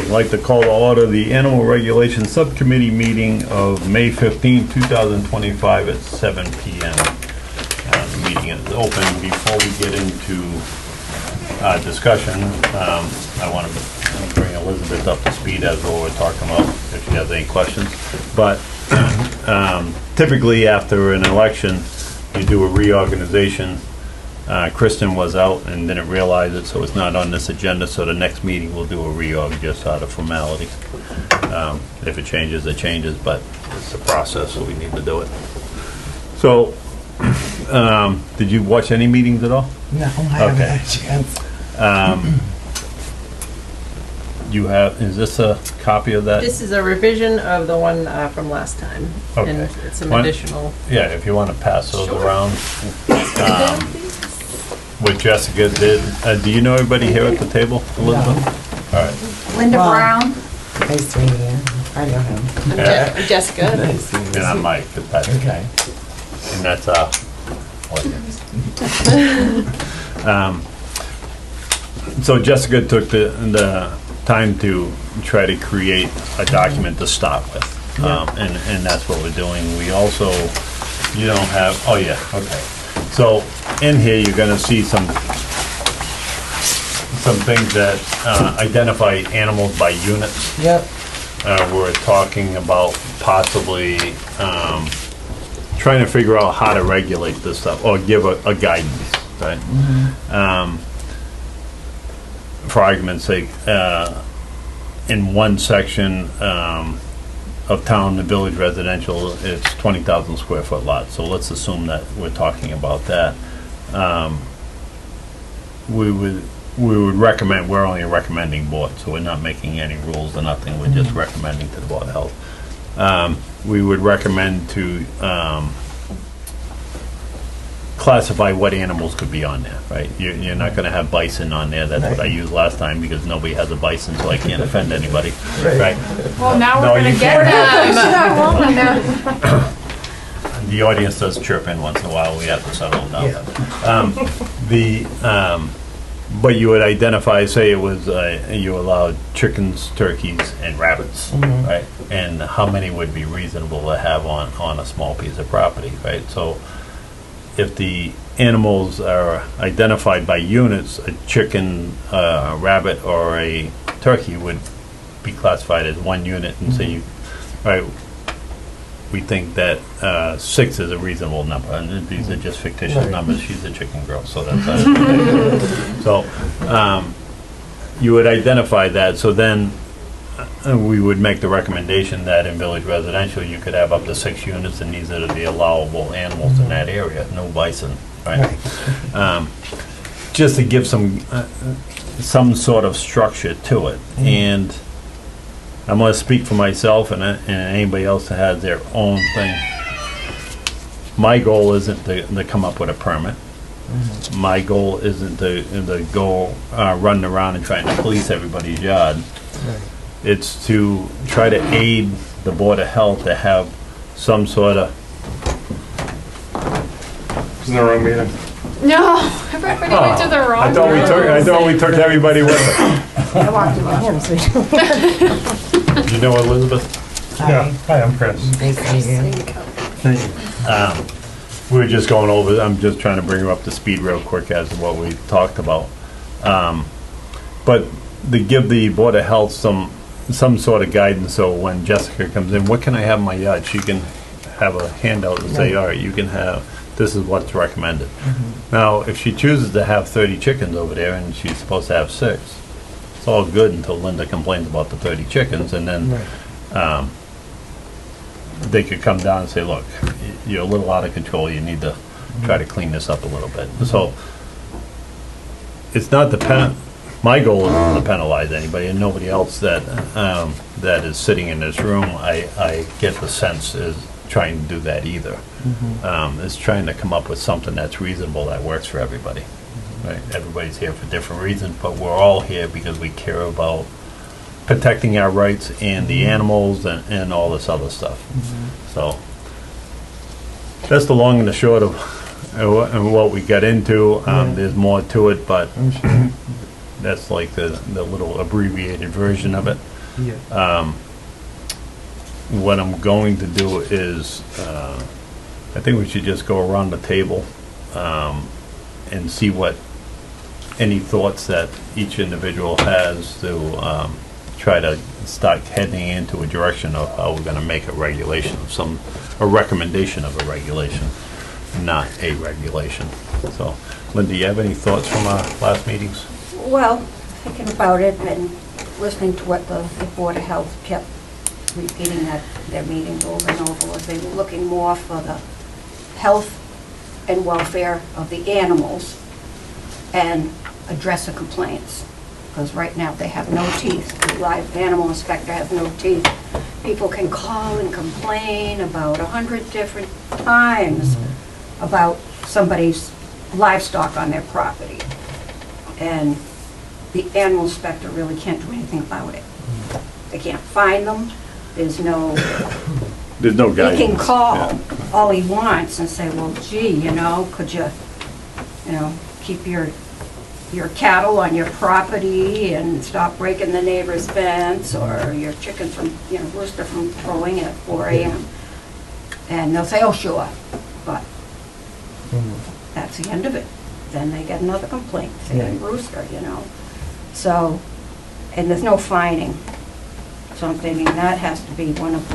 I'd like to call to order the Animal Regulation Subcommittee meeting of May 15, 2025 at 7 p.m. The meeting is open. Before we get into discussion, I want to bring Elizabeth up to speed as what we're talking about, if she has any questions. But typically after an election, you do a reorganization. Kristen was out and didn't realize it, so it's not on this agenda, so the next meeting we'll do a reorg just out of formality. If it changes, it changes, but it's a process, so we need to do it. So, did you watch any meetings at all? No, I haven't had a chance. You have, is this a copy of that? This is a revision of the one from last time. Okay. And it's some additional. Yeah, if you want to pass those Sure. around. What Jessica did. Do you know everybody here at the table, Elizabeth? All right. Linda Well, Brown. Nice to meet you. I know him. I'm Jessica. Nice to meet And I'm Mike Fitzpatrick. Okay. And that's so Jessica took the time to try to create a document to start with. And that's what we're doing. We also, you don't have, oh yeah, okay. So in here, you're gonna see some things that identify animals by units. Yep. We're talking about possibly trying to figure out how to regulate this stuff or give a guidance, right? For argument's sake, in one section of town, the village residential, it's 20,000 square foot lot. So let's assume that we're talking about that. We would recommend, we're only recommending board, so we're not making any rules or nothing, we're just recommending to the Board of Health. We would recommend to classify what animals could be on there, right? You're not gonna have bison on there, that's what I used last time, because nobody has a bison, so I can't offend anybody, right? Well, now No, we're you gonna get them. The audience does chirp in once in a while, we have to settle down. But you would identify, say it was, you allowed chickens, turkeys, and rabbits, right? And how many would be reasonable to have on a small piece of property, right? So if the animals are identified by units, a chicken, a rabbit, or a turkey would be classified as one unit, and so you, right, we think that 6 is a reasonable number, and these are just fictitious numbers. She's a chicken girl, so that's so you would identify that. So then we would make the recommendation that in village residential you could have up to 6 units, and these are the allowable animals in that area. No bison, right? Just to give some sort of structure to it, and I'm going to speak for myself and anybody else that has their own thing. My goal isn't to come up with a permit. My goal isn't to go running around and trying to police everybody's yard. It's to try to aid the Board of Health to have some sort of... Isn't the wrong meeting? No, everybody went to the wrong I thought we took everybody with us. I walked in with him, so Do you know Elizabeth? Yeah. Hi, I'm Chris. nice to meet you. Thank you. We were just going over, I'm just trying to bring her up to speed real quick as to what we talked about. But to give the Board of Health some sort of guidance, so when Jessica comes in, what can I have in my yard? She can have a handout and say, all right, you can have, this is what's recommended. Now, if she chooses to have 30 chickens over there and she's supposed to have 6, it's all good until Linda complains about the 30 chickens, and then they could come down and say, look, you're a little out of control, you need to try to clean this up a little bit. So it's not my goal isn't to penalize anybody, and nobody else that that is sitting in this room, I get the sense is trying to do that either. It's trying to come up with something that's reasonable, that works for everybody. Right? Everybody's here for different reasons, but we're all here because we care about protecting our rights and the animals and all this other stuff. So that's the long and the short of what we got into. There's more to it, but that's like the little abbreviated version of it. Yeah. What I'm going to do is, I think we should just go around the table and see what, any thoughts that each individual has to try to start heading into a direction of how we're gonna make a regulation of some, a recommendation of a regulation, not a regulation. So, Linda, you have any thoughts from our last meetings? Well, thinking about it and listening to what the Board of Health kept repeating at their meetings over and over, was they were looking more for the health and welfare of the animals and address the complaints. Because right now, they have no teeth. The live animal inspector has no teeth. People can call and complain about 100 different times about somebody's livestock on their property. And the animal inspector really can't do anything about it. They can't find them. There's no, There's no guidance. he can call Yeah. all he wants and say, well, gee, could you keep your cattle on your property and stop breaking the neighbor's fence, or your chicken from, rooster from crowing at 4 a.m. And they'll say, oh, sure, but that's the end of it. Then they get another complaint, saying rooster, So, and there's no fining. So I'm thinking that has to be one of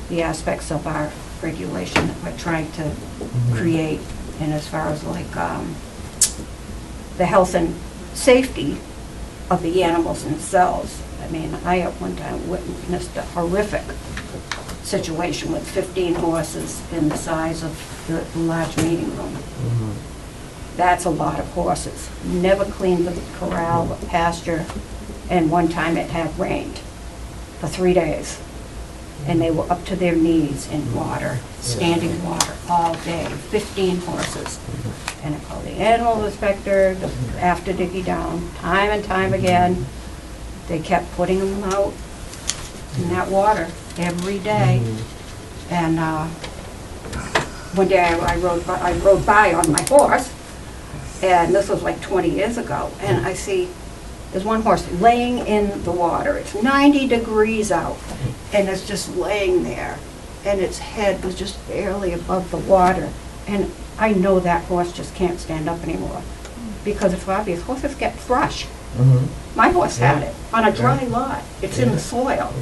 the aspects of our regulation that we're trying to create. And as far as like the health and safety of the animals themselves. I mean, I at one time witnessed a horrific situation with 15 horses in the size of the large meeting room. That's a lot of horses. Never cleaned the corral, the pasture, and one time it had rained for 3 days. And they were up to their knees in water, standing water all day, 15 horses. And I called the animal inspector after digging down, time and time again. They kept putting them out in that water every day. And one day I rode by on my horse, and this was like 20 years ago, and I see there's one horse laying in the water. It's 90 degrees out, and it's just laying there, and its head was just barely above the water. And I know that horse just can't stand up anymore, because it's obvious horses get thrush. My horse had it on a dry lot. It's in the soil.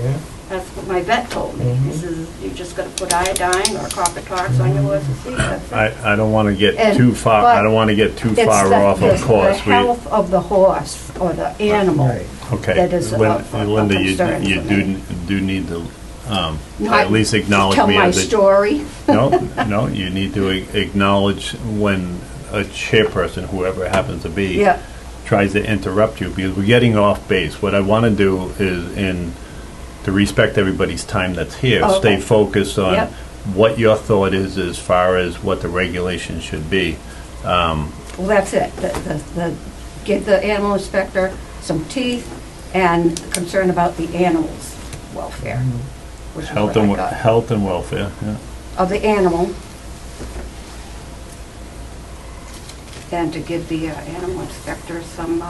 That's what my vet told me. He says, you just gotta put iodine or copper tox on your horse's feet. That's it. I don't want to get And- too far, I but don't want to get too It's far off, of course. the health of the horse or the animal. Okay, that is a Linda, concern you for me. do need to Not at least acknowledge Tell me my as a... story. No, you need to acknowledge when a chairperson, whoever it happens to be, Yeah, tries to interrupt you, because we're getting off base. What I want to do is, to respect everybody's time that's here, Oh, stay okay. focused on Yep. what your thought is as far as what the regulation should be. well, that's it. Give the animal inspector some teeth and concern about the animals' welfare. Which is Health what I and, got. health and welfare, yeah. Of the animal. And to give the animal inspector some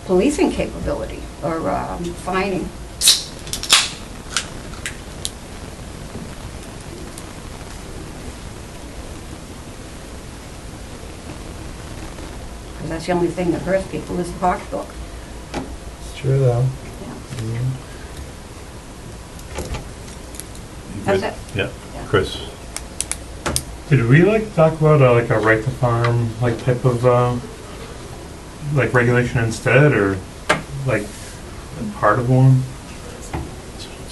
policing capability or fining. Because that's the only thing that hurts people is the pocketbook. It's true, though. That's it. Yeah, Yeah. Chris? Did we talk about like a right to farm type of regulation instead, or like part of one?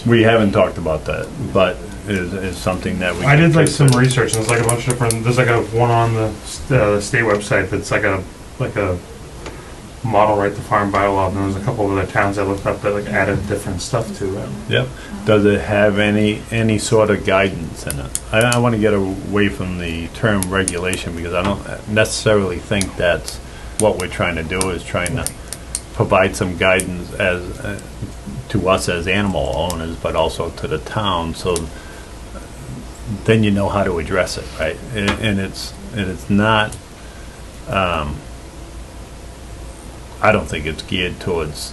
We haven't talked about that, but is something that we... I did can some consider. research, and there's a bunch of different. There's a one on the state website that's like a model right to farm bylaw, and there's a couple of other towns I looked up that added different stuff to it. Yep. Does it have any sort of guidance in it? I want to get away from the term regulation, because I don't necessarily think that's what we're trying to do, is trying to provide some guidance as to us as animal owners, but also to the town, so then you know how to address it, right? And it's not I don't think it's geared towards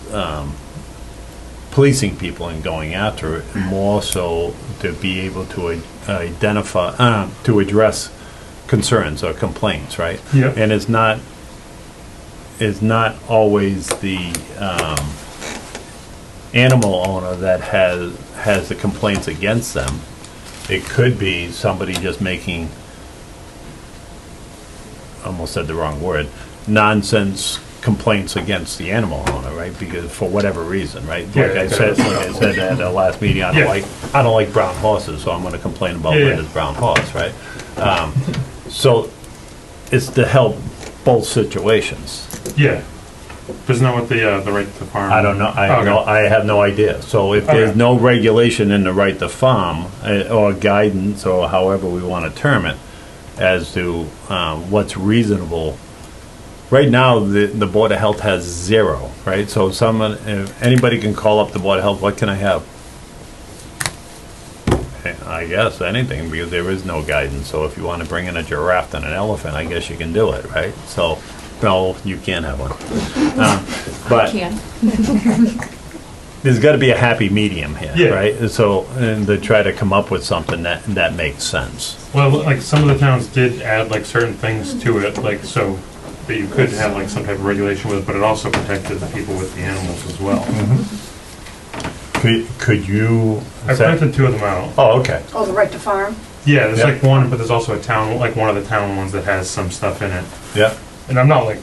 policing people and going after it, more so to be able to identify, to address concerns or complaints, right? Yeah. And it's not always the animal owner that has the complaints against them. It could be somebody just making, almost said the wrong word, nonsense complaints against the animal owner, right? Because for whatever reason, right? Yeah, Like I said at the last meeting, I don't like brown horses, so I'm gonna complain about Yeah, yeah. Linda's brown horse, right? So it's to help both situations. Yeah. Isn't that what the right to farm? I don't know, Okay. I have no idea. So if there's Okay. no regulation in the right to farm, or guidance, or however we wanna term it, as to what's reasonable. Right now, the Board of Health has 0, right? So if anybody can call up the Board of Health, what can I have? I guess anything, because there is no guidance. So if you want to bring in a giraffe and an elephant, I guess you can do it, right? So, no, you can't have one. But there's got to be a happy medium here, Yeah. right? So, and to try to come up with something that makes sense. Well, like some of the towns did add like certain things to it, like so that you could have like some type of regulation with it, but it also protected the people with the animals as well. Could you? I printed 2 of them out. Oh, okay. Oh, the right to farm? Yeah, there's Yeah. like one, but there's also a town, like one of the town ones that has some stuff in it. Yeah. And I'm not like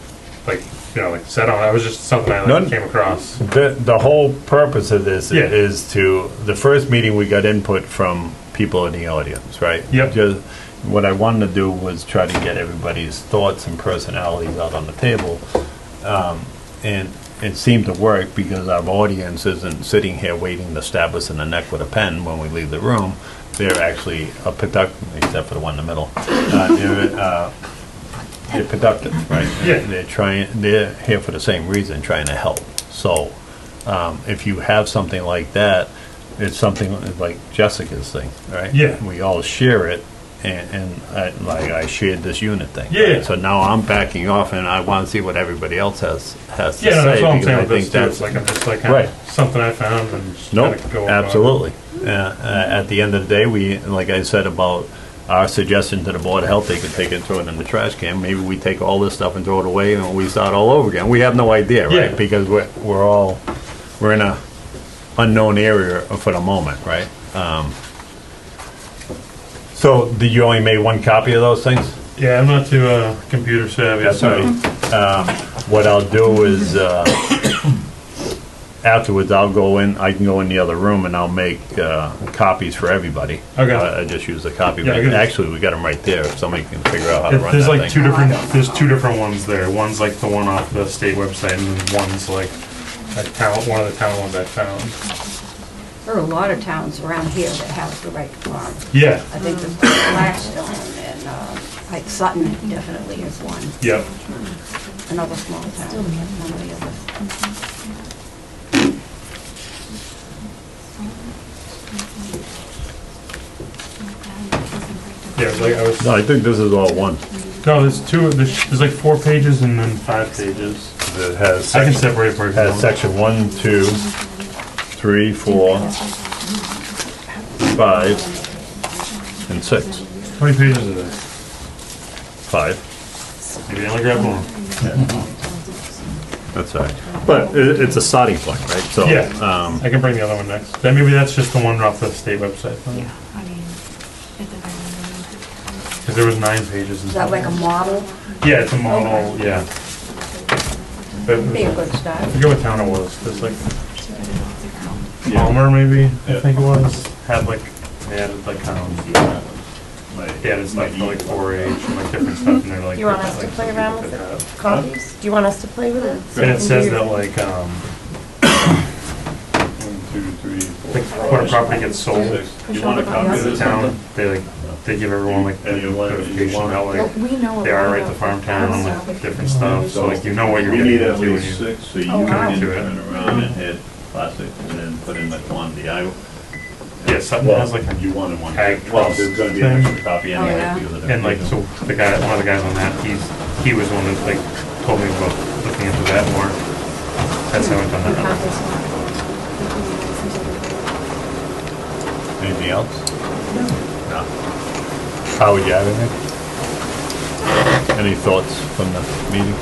set on it. I was just something I None- came across. The whole purpose of this Yeah. is the first meeting we got input from people in the audience, right? Yep. Just, what I wanted to do was try to get everybody's thoughts and personalities out on the table. And it seemed to work because our audience isn't sitting here waiting to stab us in the neck with a pen when we leave the room. They're actually a productive, except for the one in the middle. They're productive, right? Yeah. They're here for the same reason, trying to help. So, if you have something like that, it's something like Jessica's thing, right? Yeah. We all share it, and I shared this unit thing. Yeah. right? So now I'm backing off, and I want to see what everybody else has to Yeah, no, say. that's what I'm because saying I with this think too. that's It's like I'm just like Right. something I found and just Nope, kinda go. absolutely. At the end of the day, we, like I said about our suggestion to the Board of Health, they could take it, throw it in the trash can. Maybe we take all this stuff and throw it away and we start all over again. We have no idea, right? Yeah. Because we're in a unknown area for the moment, right? So did you only make one copy of those things? Yeah, I'm not too computer savvy. That's so all right. What I'll do is, afterwards, I can go in the other room and I'll make copies for everybody. Okay. I just use the copy. Yeah, I can- Actually, we got them right there, if somebody can figure out how to run There's that like thing. there's 2 different ones there. One's like the one off the state website, and then one's like one of the town ones I found. There are a lot of towns around here that have the right to farm. Yeah. I think there's Blackstone and, like Sutton definitely is one. Yep. Another small town, one of the others. Yeah. It was like I was. No, I think this is all one. No, there's 2. There's like 4 pages and then 5 pages. It has I can section, separate for has you. section 1, 2, 3, 4, 5, and 6. How many pages is it? 5. Maybe I only grabbed one. That's all right. But it's a starting point, right? So, Yeah. I can bring the other one next. Then maybe that's just the one off the state website. Yeah, I mean, it depends. Because there was 9 pages. Is that like a model? Yeah, it's a model. Yeah. But Be a good start. I forget what town it was. There's like Palmer, maybe I think it was. Had like they added like they added stuff for like 4-H and like different stuff, and they're like. You want us to like, play around with could it? have. Copies? Do you want us to play with it? And it says that like 1, 2, 3, 4, when a property gets sold, 6. You want a copy of the this? town they give everyone like the And you want- you notification want- about like We know. they are right to farm town, like different stuff. So like you know what you're We getting need at into when least you. 6, so you Oh, wow. can Do it. turn around and hit plastic and then put in the quantity. Yeah, Sutton Well, has like you wanted one. Ag Well, Trust there's gonna be thing. an extra copy Oh, anyway. yeah. because of and like the- so one of the guys on that he was the one that like told me about looking into that more. That's how we've done You that. have this one. Anything else? No. Howard, you have anything? Any thoughts from the meeting?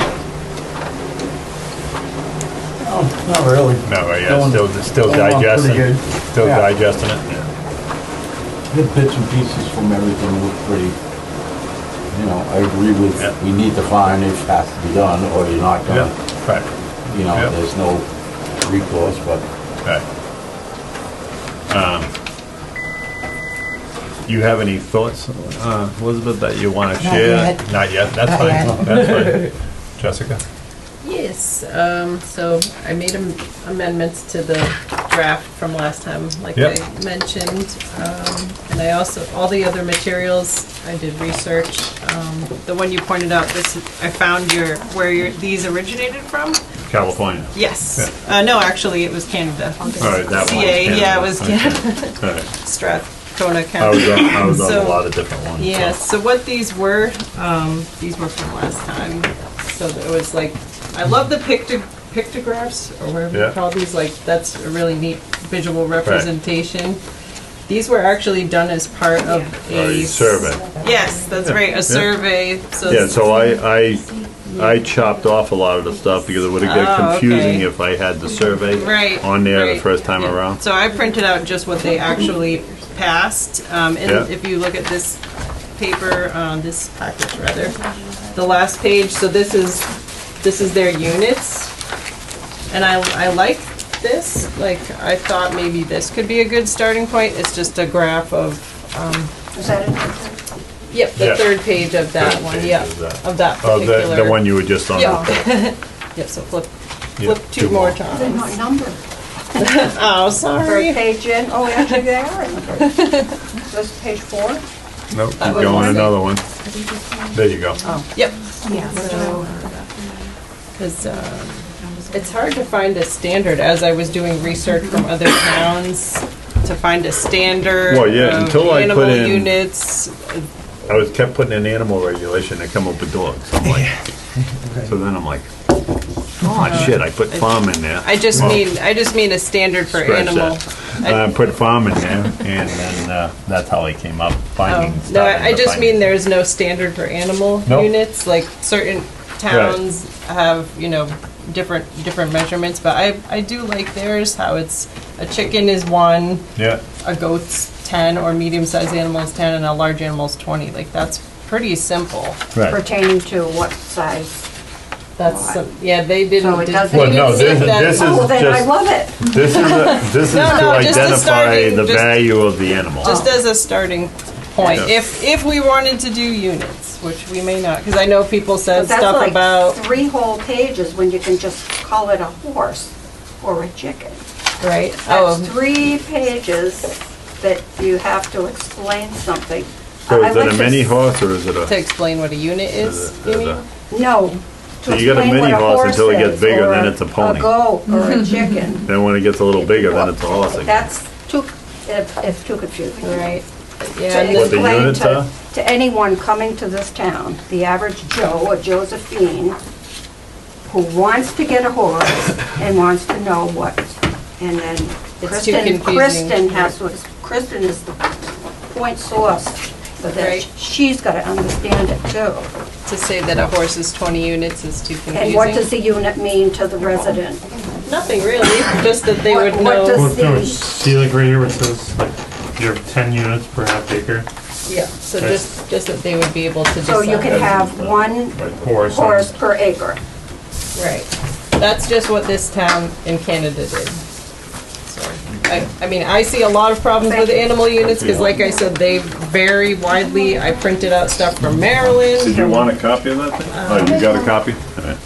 Oh, not really. No, right, yeah, Going- still going along pretty digesting, good. still Yeah. digesting it? Yeah. The bits and pieces from everything look pretty, you know, I agree with, Yeah. we need to find it has to be done, or you're not Yeah, gonna, right, you know, Yeah. there's no recourse, but right. You have any thoughts, Elizabeth, that you want to Not share? yet. Not yet, that's Not fine, yet. that's fine. Jessica? Yes, so I made amendments to the draft from last time, like Yep. I mentioned. And I also, all the other materials, I did research. The one you pointed out, I found these originated from? California. Yes. No, actually, it was Canada. All right, that one. CA, yeah, it was Okay. Canada. All right. Strathcona I County. was on a So- lot of different ones. so- Yeah, so what these were from last time. So it was like, I love the pictographs, or whatever Yeah. you call these, like, that's a really neat visual representation. These were actually done as part of a... Survey. Yes, that's right, a survey, so... Yeah, so I chopped off a lot of the stuff because it would have Oh, got confusing okay. if I had the survey Right, on there the right. first time Yeah. around. So I printed out just what they actually passed, and Yeah. if you look at this paper, this package rather, the last page, so this is their units, and I like this, like, I thought maybe this could be a good starting point. It's just a graph of, Is that it? yep, the Yeah. third page of that Third one, page yeah, is that. of that Oh, particular. the one you were just on. Yeah. before. Yep, so flip Yeah, two more They're times. not numbered. Oh, Third sorry. page in, oh, actually they are numbered. This is page 4? Nope, keep was going, one. another one. There you go. Yep, Yeah, so because it's hard to find a standard, as I was doing research from other towns, to find a standard Well, yeah, of until I put animal in- units. I kept putting in animal regulation, they come up with dogs. I'm like, so then I'm like, oh shit, I put farm in there. I just Well, mean a standard for scratch animal. that. I put farm in there, and then that's how I came up finding. Oh, no, I just mean there's no standard for animal Nope. units, like certain towns have, different measurements, but I do like theirs, how it's, a chicken is 1, Yeah, a goat's 10, or medium-sized animal is 10, and a large animal is 20. Like, that's pretty simple. right. Pertaining to what size? That's, yeah, they didn't. So it they doesn't- Well, didn't no, say this that- is Oh, then I just, love it. this is No, to no, just a identify starting- the just- value of the animal. Just as a starting point, Yeah. if we wanted to do units, which we may not, because I know people said But that's stuff like about, 3 whole pages when you can just call it a horse or a chicken. right? That's 3 pages that you have to explain something. So I is it like a this- mini horse or is it To a? explain what a unit is, you mean? No. So you got a mini horse until it gets bigger, then it's a pony. A goat or a chicken. Then when it gets a little bigger, then it's a horse again. That's too, it's too confusing. Right. Yeah, To and What the explain units are? to anyone coming to this town, the average Joe or Josephine, who wants to get a horse and wants to know what, and then It's too Kristen, confusing. Kristen is the point source for Right. this. She's gotta understand it too. to say that a horse is 20 units is too confusing. And what does the unit mean to the resident? Nothing really, just that they would What know. does- Well, no, the- see like right here where it says like you have 10 units per half acre. Yeah, so just that they would be able to decide. So you can have one Horse. horse per acre. Right. That's just what this town in Canada did. So, I mean, I see a lot of problems with animal units, because like I said, they vary widely. I printed out stuff from Maryland. Did you want a copy of that thing? Oh, you got a copy? All right.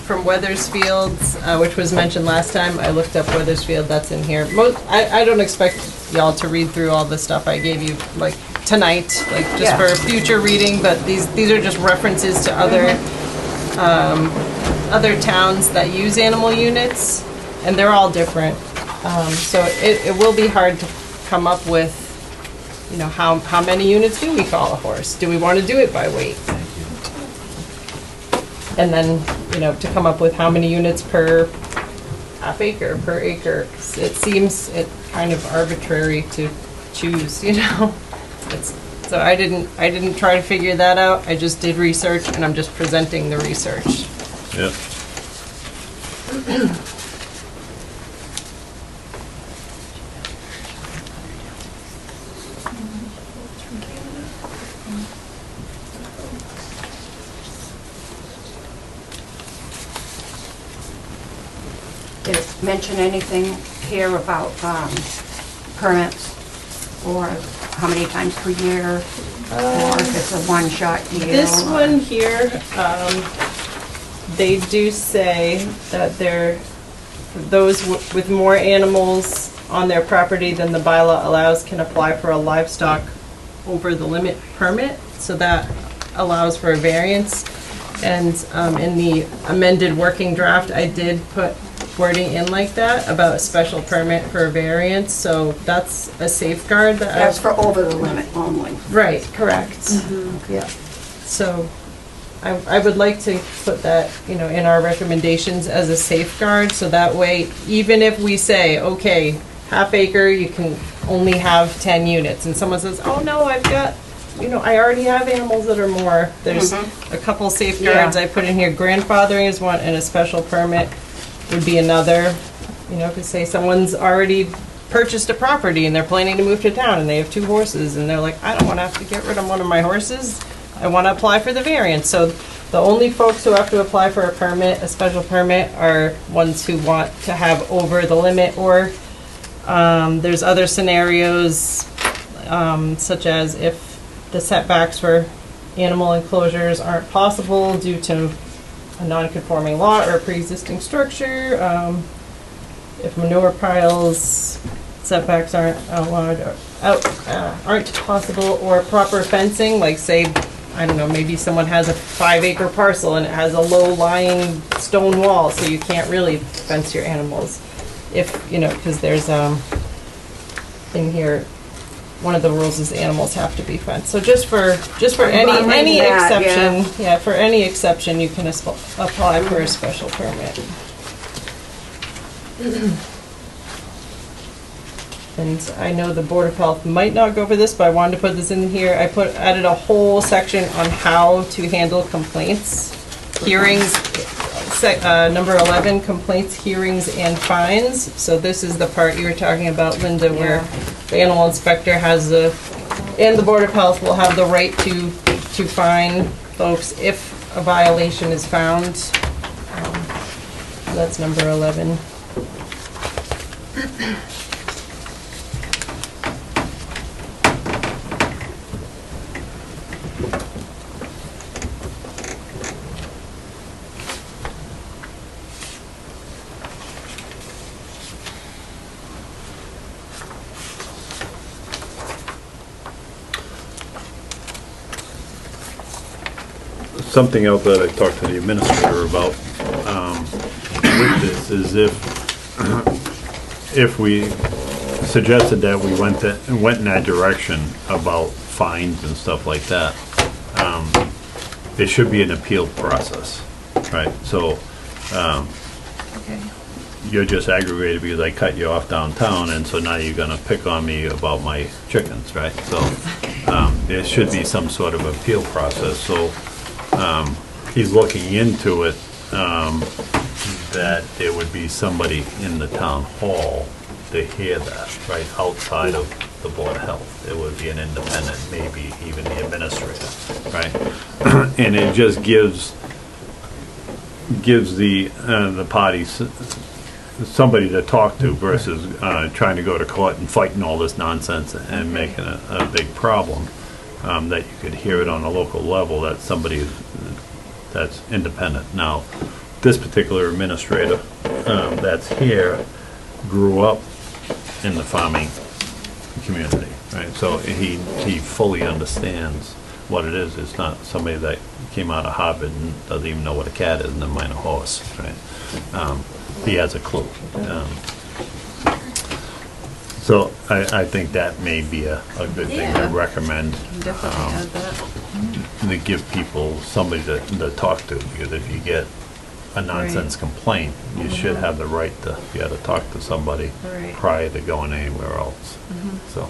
From Weathersfield, which was mentioned last time. I looked up Weathersfield, that's in here. I don't expect y'all to read through all the stuff I gave you, like, tonight, like, just Yeah. for future reading, but these are just references to other towns that use animal units, and they're all different. So it will be hard to come up with, how many units do we call a horse? Do we want to do it by weight? And then, to come up with how many units per half acre per acre. 'Cause it seems it kind of arbitrary to choose, you know? So I didn't try to figure that out. I just did research and I'm just presenting the research. Yep. Did it mention anything here about permits, or how many times per year, or if it's a one-shot deal? This or- one here, they do say that those with more animals on their property than the bylaw allows can apply for a livestock over the limit permit, so that allows for a variance. And in the amended working draft, I did put wording in like that about a special permit for a variance, so that's a safeguard that That's for over the limit only. Right, correct. Yeah. So I would like to put that, in our recommendations as a safeguard, so that way, even if we say, okay, half acre, you can only have 10 units, and someone says, oh no, I've got, I already have animals that are more, there's a couple safeguards Yeah. I put in here. Grandfathering is one, and a special permit would be another. Because say someone's already purchased a property and they're planning to move to town and they have 2 horses and they're like, I don't want to have to get rid of one of my horses. I want to apply for the variance. So the only folks who have to apply for a permit, a special permit, are ones who want to have over the limit, or there's other scenarios such as if the setbacks for animal enclosures aren't possible due to a non-conforming lot or a pre-existing structure, if manure piles setbacks aren't allowed, or aren't possible, or proper fencing, like say, I don't know, maybe someone has a 5-acre parcel and it has a low-lying stone wall, so you can't really fence your animals. If, because there's in here, one of the rules is animals have to be fenced. So just for any reading that, exception, for any exception, you can apply for a special permit. And I know the Board of Health might not go for this, but I wanted to put this in here. I added a whole section on how to handle complaints, hearings, number 11, complaints, hearings, and fines. So this is the part you were talking about, Linda, where the animal inspector and the Board of Health will have the right to fine folks if a violation is found. That's number 11. Something else that I talked to the administrator about with this is if we suggested that we went in that direction about fines and stuff like that, there should be an appeal process, right? So you're just aggravated because I cut you off downtown, and so now you're gonna pick on me about my chickens, right? So there should be some sort of appeal process. So he's looking into it, that there would be somebody in the town hall to hear that, right, outside of the Board of Health. It would be an independent, maybe even the administrator, right? And it just gives the parties somebody to talk to versus trying to go to court and fighting all this nonsense and making a big problem. That you could hear it on a local level, that somebody that's independent. Now, this particular administrator that's here grew up in the farming community, right? So he fully understands what it is. It's not somebody that came out of Harvard and doesn't even know what a cat is and then mind a horse, right? He has a clue. So I think that may be a good thing to recommend. Definitely add that. To give people somebody to talk to, because if you get a nonsense complaint, you should have the right to, you had to talk to somebody Right. prior to going anywhere else. So,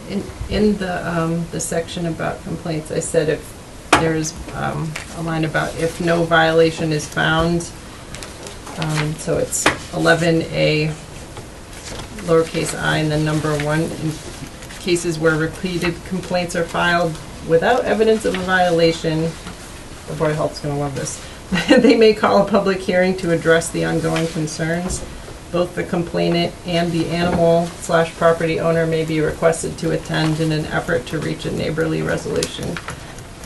Yeah, in the section about complaints, I said if there's a line about if no violation is found, so it's 11A, lowercase I, and then number 1, in cases where repeated complaints are filed without evidence of a violation, the Board of Health's gonna love this, they may call a public hearing to address the ongoing concerns. Both the complainant and the animal/property owner may be requested to attend in an effort to reach a neighborly resolution.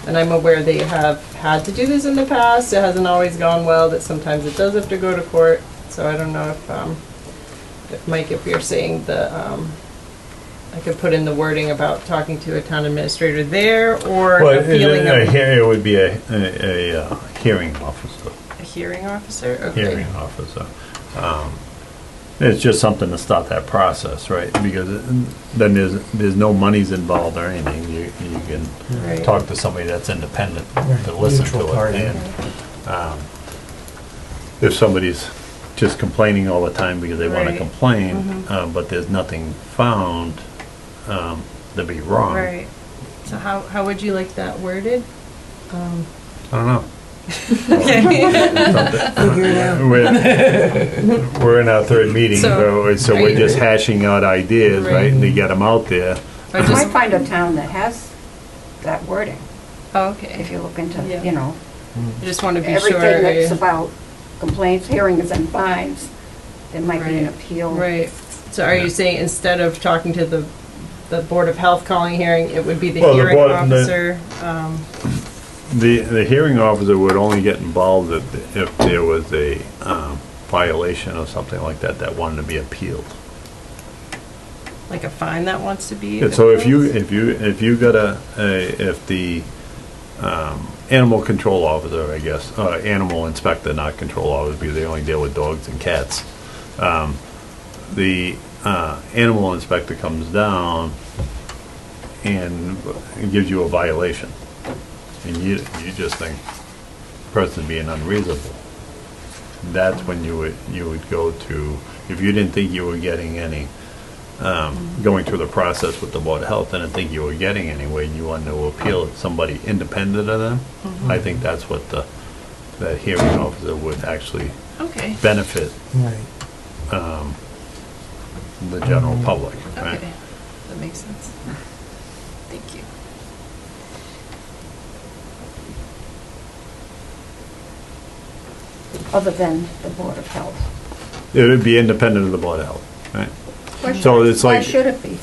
And I'm aware they have had to do this in the past. It hasn't always gone well, that sometimes it does have to go to court. So I don't know if Mike, if you're saying I could put in the wording about talking to a town administrator there, or well, appealing it would be a hearing officer. a hearing officer? Okay. Hearing officer. It's just something to start that process, right? Because then there's no monies involved or anything. You can Right. talk to somebody that's independent to Right, listen neutral to it. party. And if somebody's just complaining all the time because they want to Right. complain, but there's nothing found to be wrong. Right. So how would you like that worded? I don't know. Figure it out. We're in our third meeting, so are we're you- just hashing out ideas, right? And to get them out there. Or You just, might find a town that has that wording, oh, okay. if you look into, Yeah. you know, I just want to be sure. everything that's about complaints, hearings, and fines. There might be an Right. appeal. Right. So are you saying instead of talking to the Board of Health calling hearing, it would be the Well, the hearing board- officer? The hearing officer would only get involved if there was a violation or something like that that wanted to be appealed. Like a fine that wants to be? And so if you got if the animal control officer, I guess, animal inspector, not control officer, because they only deal with dogs and cats. The animal inspector comes down and gives you a violation, and you just think the person's being unreasonable. That's when you would go to, if you didn't think you were getting any, going through the process with the Board of Health, and I think you were getting anyway, and you wanted to appeal it, somebody independent of them, I think that's what that hearing officer would actually Okay, benefit Right. the general public, right? okay. That makes sense. Thank you. Other than the Board of Health. It would be independent of the Board of Health, right? Why So should- it's like- Why should it be?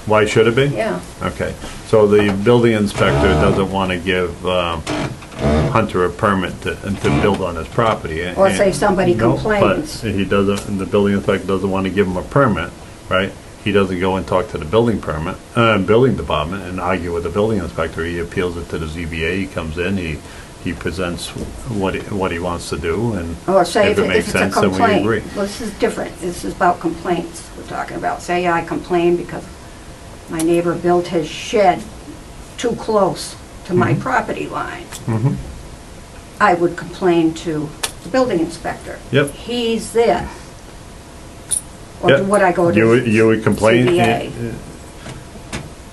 Why should it be? Yeah. Okay, so the building inspector doesn't want to give Hunter a permit to build on his property. Or say somebody No, complains. But he doesn't, the building inspector doesn't want to give him a permit, right? He doesn't go and talk to the building department and argue with the building inspector. He appeals it to the ZBA, he comes in, he presents what he wants to do, and Or say if it makes it's a sense, then we complaint. agree. Well, this is different. This is about complaints we're talking about. Say I complain because my neighbor built his shed too close to my Mm-hmm. property line. I would complain to the building inspector. Yep. He's there. Or Yep. would I go to You would complain. ZBA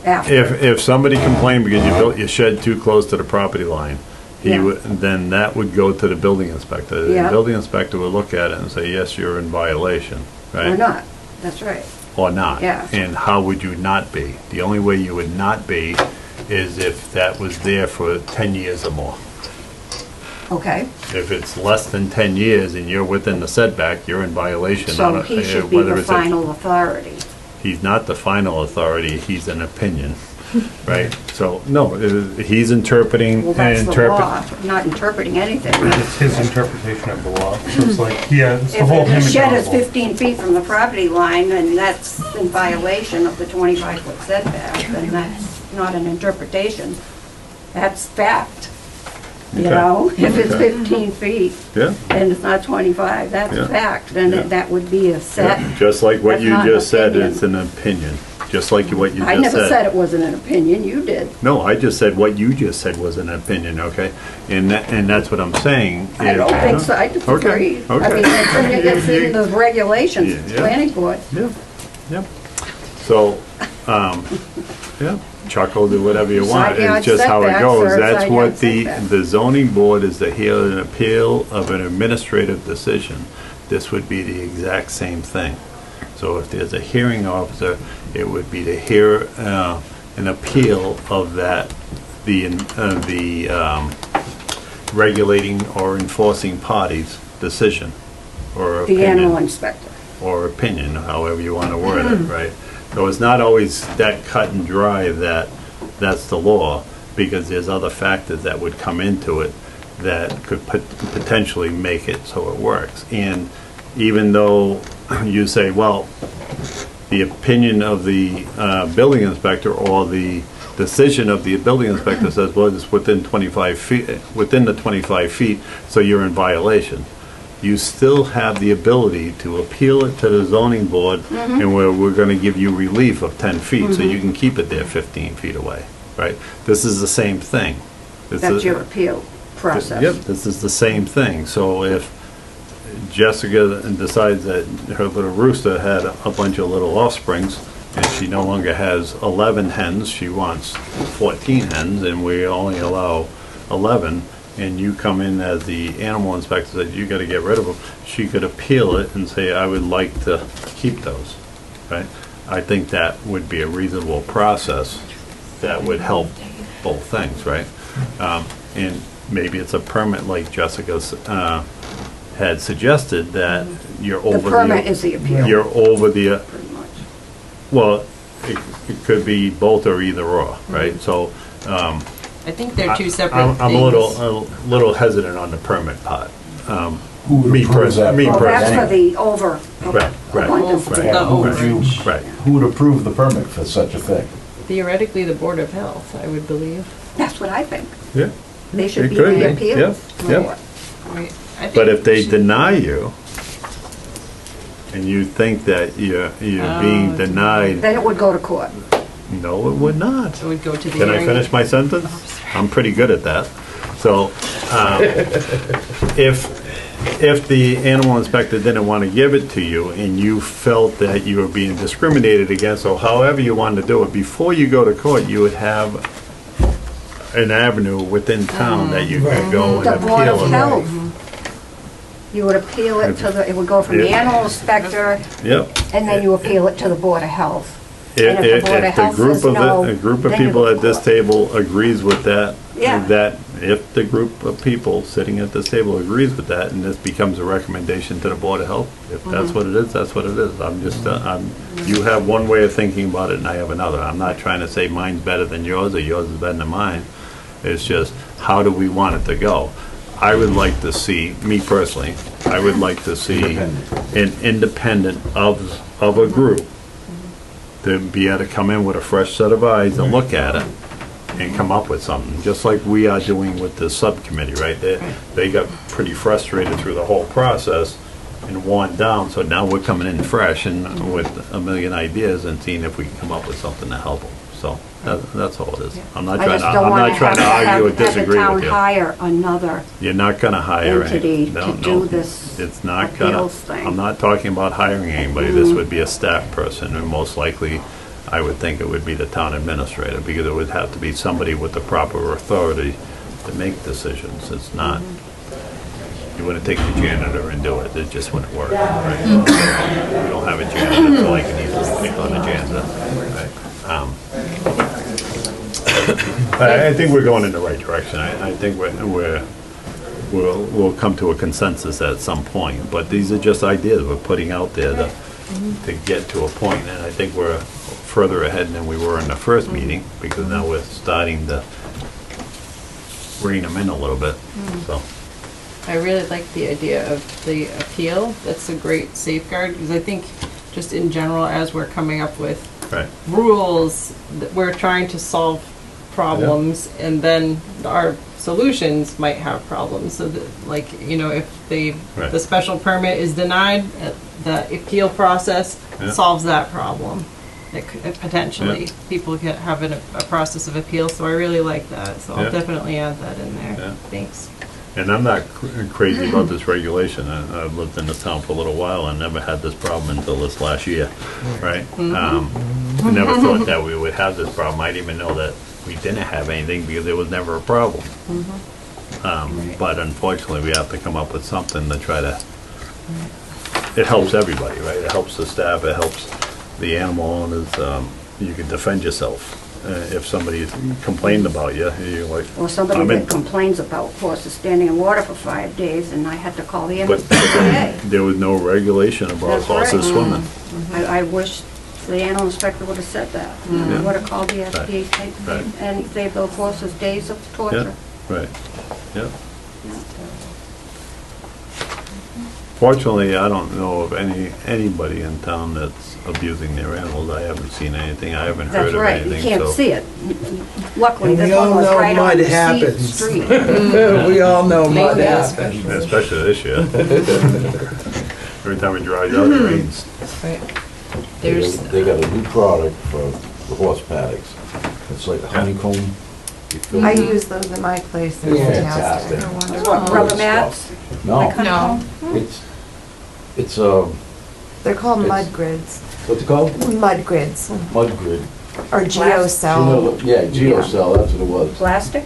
after? If somebody complained because you built your shed too close to the property line, Yeah. then that would go to the building inspector. The Yeah. building inspector would look at it and say, yes, you're in violation, right? Or not? That's right. Or not. Yeah. And how would you not be? The only way you would not be is if that was there for 10 years or more. Okay. If it's less than 10 years and you're within the setback, you're in violation. So he should be whether the it's a- final authority. He's not the final authority, he's an opinion, right? So, no, he's interpreting Well, that's and the law. I'm not interpreting anything. It's his interpretation of the law. So it's like, yeah, it's to If hold him the shed is accountable. 15 feet from the property line, and that's in violation of the 25-foot setback, then that's not an interpretation. That's fact. You Okay. know, if it's Okay. 15 feet Yeah. and it's not 25, that's Yeah. fact. Then Yeah. that would be a set. Yeah, just like what That's you not an just said, opinion. it's an opinion. just like what you I just never said. said it wasn't an opinion, you did. No, I just said what you just said was an opinion, okay? And that's what I'm saying. I don't think so, I disagree. Okay, I mean, it's in the You- regulations, it's Yeah. planning board. Yeah, yeah. So, yeah, chuckle, do whatever you want. Side yard It's just how it setbacks goes. or That's side what yard the setbacks. zoning board is to hear an appeal of an administrative decision. This would be the exact same thing. So if there's a hearing officer, it would be to hear an appeal of that, the regulating or enforcing party's decision or The animal opinion, inspector. or opinion, however you want to word it, right? So it's not always that cut and dry that that's the law, because there's other factors that would come into it that could potentially make it so it works. And even though you say, well, the opinion of the building inspector or the decision of the building inspector says, well, it's within 25 feet, within the 25 feet, so you're in violation. You still have the ability to appeal it to the zoning board, and we're going to give you relief of 10 feet, so you can keep it there 15 feet away, right? This is the same thing. This That's is- your appeal process. Yep, this is the same thing. So if Jessica decides that her little rooster had a bunch of little offsprings, and she no longer has 11 hens, she wants 14 hens, and we only allow 11, and you come in as the animal inspector, that you gotta get rid of them, she could appeal it and say, I would like to keep those, right? I think that would be a reasonable process that would help both things, right? And maybe it's a permit like Jessica's had suggested, that you're over The the... permit is the appeal, You're over the, pretty much. well, it could be both or either or, right? So, I think they're two separate things. I'm a little hesitant on the permit part. Who would Me approve that? me Well, that's for personally. the over. Right, right, Over. right, The Who would you, overage. right. who would approve the permit for such a thing? Theoretically, the Board of Health, I would believe. That's what I think. Yeah, They should It be could the be, appeal. yeah, yeah. board. Right. I think but if they we should- deny you, and you think that you're being Oh, denied, Then it would go to court. no, it would not. It would go to the Can I hearing. finish my sentence? I'm pretty good at that. So, if the animal inspector didn't want to give it to you, and you felt that you were being discriminated against, or however you wanted to do it, before you go to court, you would have an avenue within town that you could go and The Board of appeal it. Health. You would appeal it to the, it would go from the Yeah. animal inspector, Yep. and then you appeal it to the Board of Health. If And if the Board of the Health group says of, no, a group of then you people go to at this court. table agrees with that, Yeah. that if the group of people sitting at this table agrees with that, and this becomes a recommendation to the Board of Health, if that's what it is, that's what it is. I'm just, you have one way of thinking about it, and I have another. I'm not trying to say mine's better than yours, or yours is better than mine. It's just, how do we want it to go? I would like to see, me personally, I would like to see an independent of a group to be able to come in with a fresh set of eyes and look at it and come up with something, just like we are doing with the subcommittee, right? They got pretty frustrated through the whole process and worn down, so now we're coming in fresh and with a million ideas and seeing if we can come up with something to help them. So that's all it is. I'm not I trying just to, don't I'm want not to trying to argue or have the disagree town with you. hire another You're not gonna hire entity no, to no. do this It's not gonna, appeals thing. I'm not talking about hiring anybody, this would be a staff person, and most likely, I would think it would be the town administrator, because it would have to be somebody with the proper authority to make decisions. It's not, you wouldn't take the janitor and do it, it just wouldn't work, right? We don't have a janitor, so I can easily pick on a janitor, right? I think we're going in the right direction. I think we'll come to a consensus at some point, but these are just ideas we're putting out there to get to a point, and I think we're further ahead than we were in the first meeting, because now we're starting to rein them in a little bit, so. I really like the idea of the appeal. That's a great safeguard, because I think just in general, as we're coming up with Right. rules, that we're trying to solve problems, and then our solutions might have problems. So that, like, you know, if Right. the special permit is denied, the appeal process Yeah. solves that problem. potentially people get having a process of appeal, so I really like that, so Yeah. I'll definitely add that in there. Yeah. Thanks. And I'm not crazy about this regulation. I've lived in this town for a little while and never had this problem until this last year, right? I never thought that we would have this problem. I didn't even know that we didn't have anything because there was never a problem. But unfortunately, we have to come up with something to try to, it helps everybody, right? It helps the staff, it helps the animal owners. You can defend yourself. If somebody's complained about you, you're like, Or somebody I'm in- that complains about horses standing in water for 5 days, and I had to call the but MSPCA. there was no regulation about That's right. horses swimming. I wish the animal inspector would have said that. I would have called the SPCA Right. and saved those horses days of torture. Right, yeah. Fortunately, I don't know of anybody in town that's abusing their animals. I haven't seen anything, I haven't heard That's of right, you anything, can't so. see it. Luckily, And this we all one was know right on mud the happens. street. We all know mud Maintenance happens. Especially this year. Every time it dries out, it rains. Right. There's, They got a new product for the horse paddocks. It's like a honeycomb. You fill I it- use those in my place. They're Yeah, fantastic. fantastic. What, rubber mats? No, Like honeycomb? it's, They're called It's- mud grids. what's it called? Mud grids. Mud grid. Or geocell. Yeah, geocell, that's what it was. Plastic?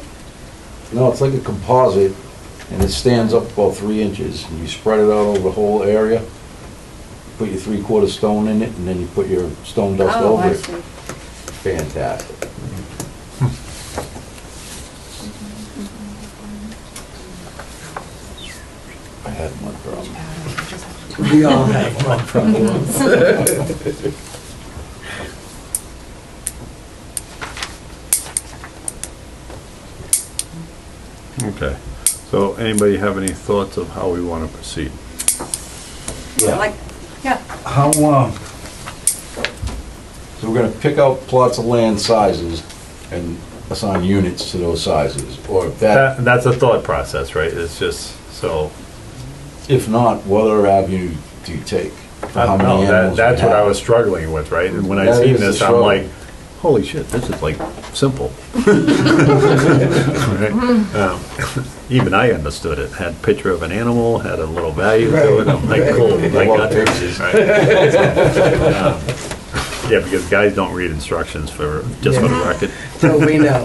No, it's like a composite, and it stands up about 3 inches, and you spread it out over the whole area. Put your 3/4 stone in it, and then you put your stone dust Oh, over I it. see. Fantastic. I had mud problems. We all have mud problems. Okay, so anybody have any thoughts of how we want to proceed? Like, yeah, How, So we're gonna pick out plots of land sizes and assign units to those sizes, or if That's a thought process, right? It's just, so, if not, what other avenue do you take? For I how don't many know, animals you that's what I have? was struggling with, right? And when I That seen is the this, I'm struggle. like, holy shit, this is like simple. Right? Even I understood it, had a picture of an animal, had a little value to it, I'm like, cool, I love got this. pictures. Right? Yeah, because guys don't read instructions for, just for the record. so we know.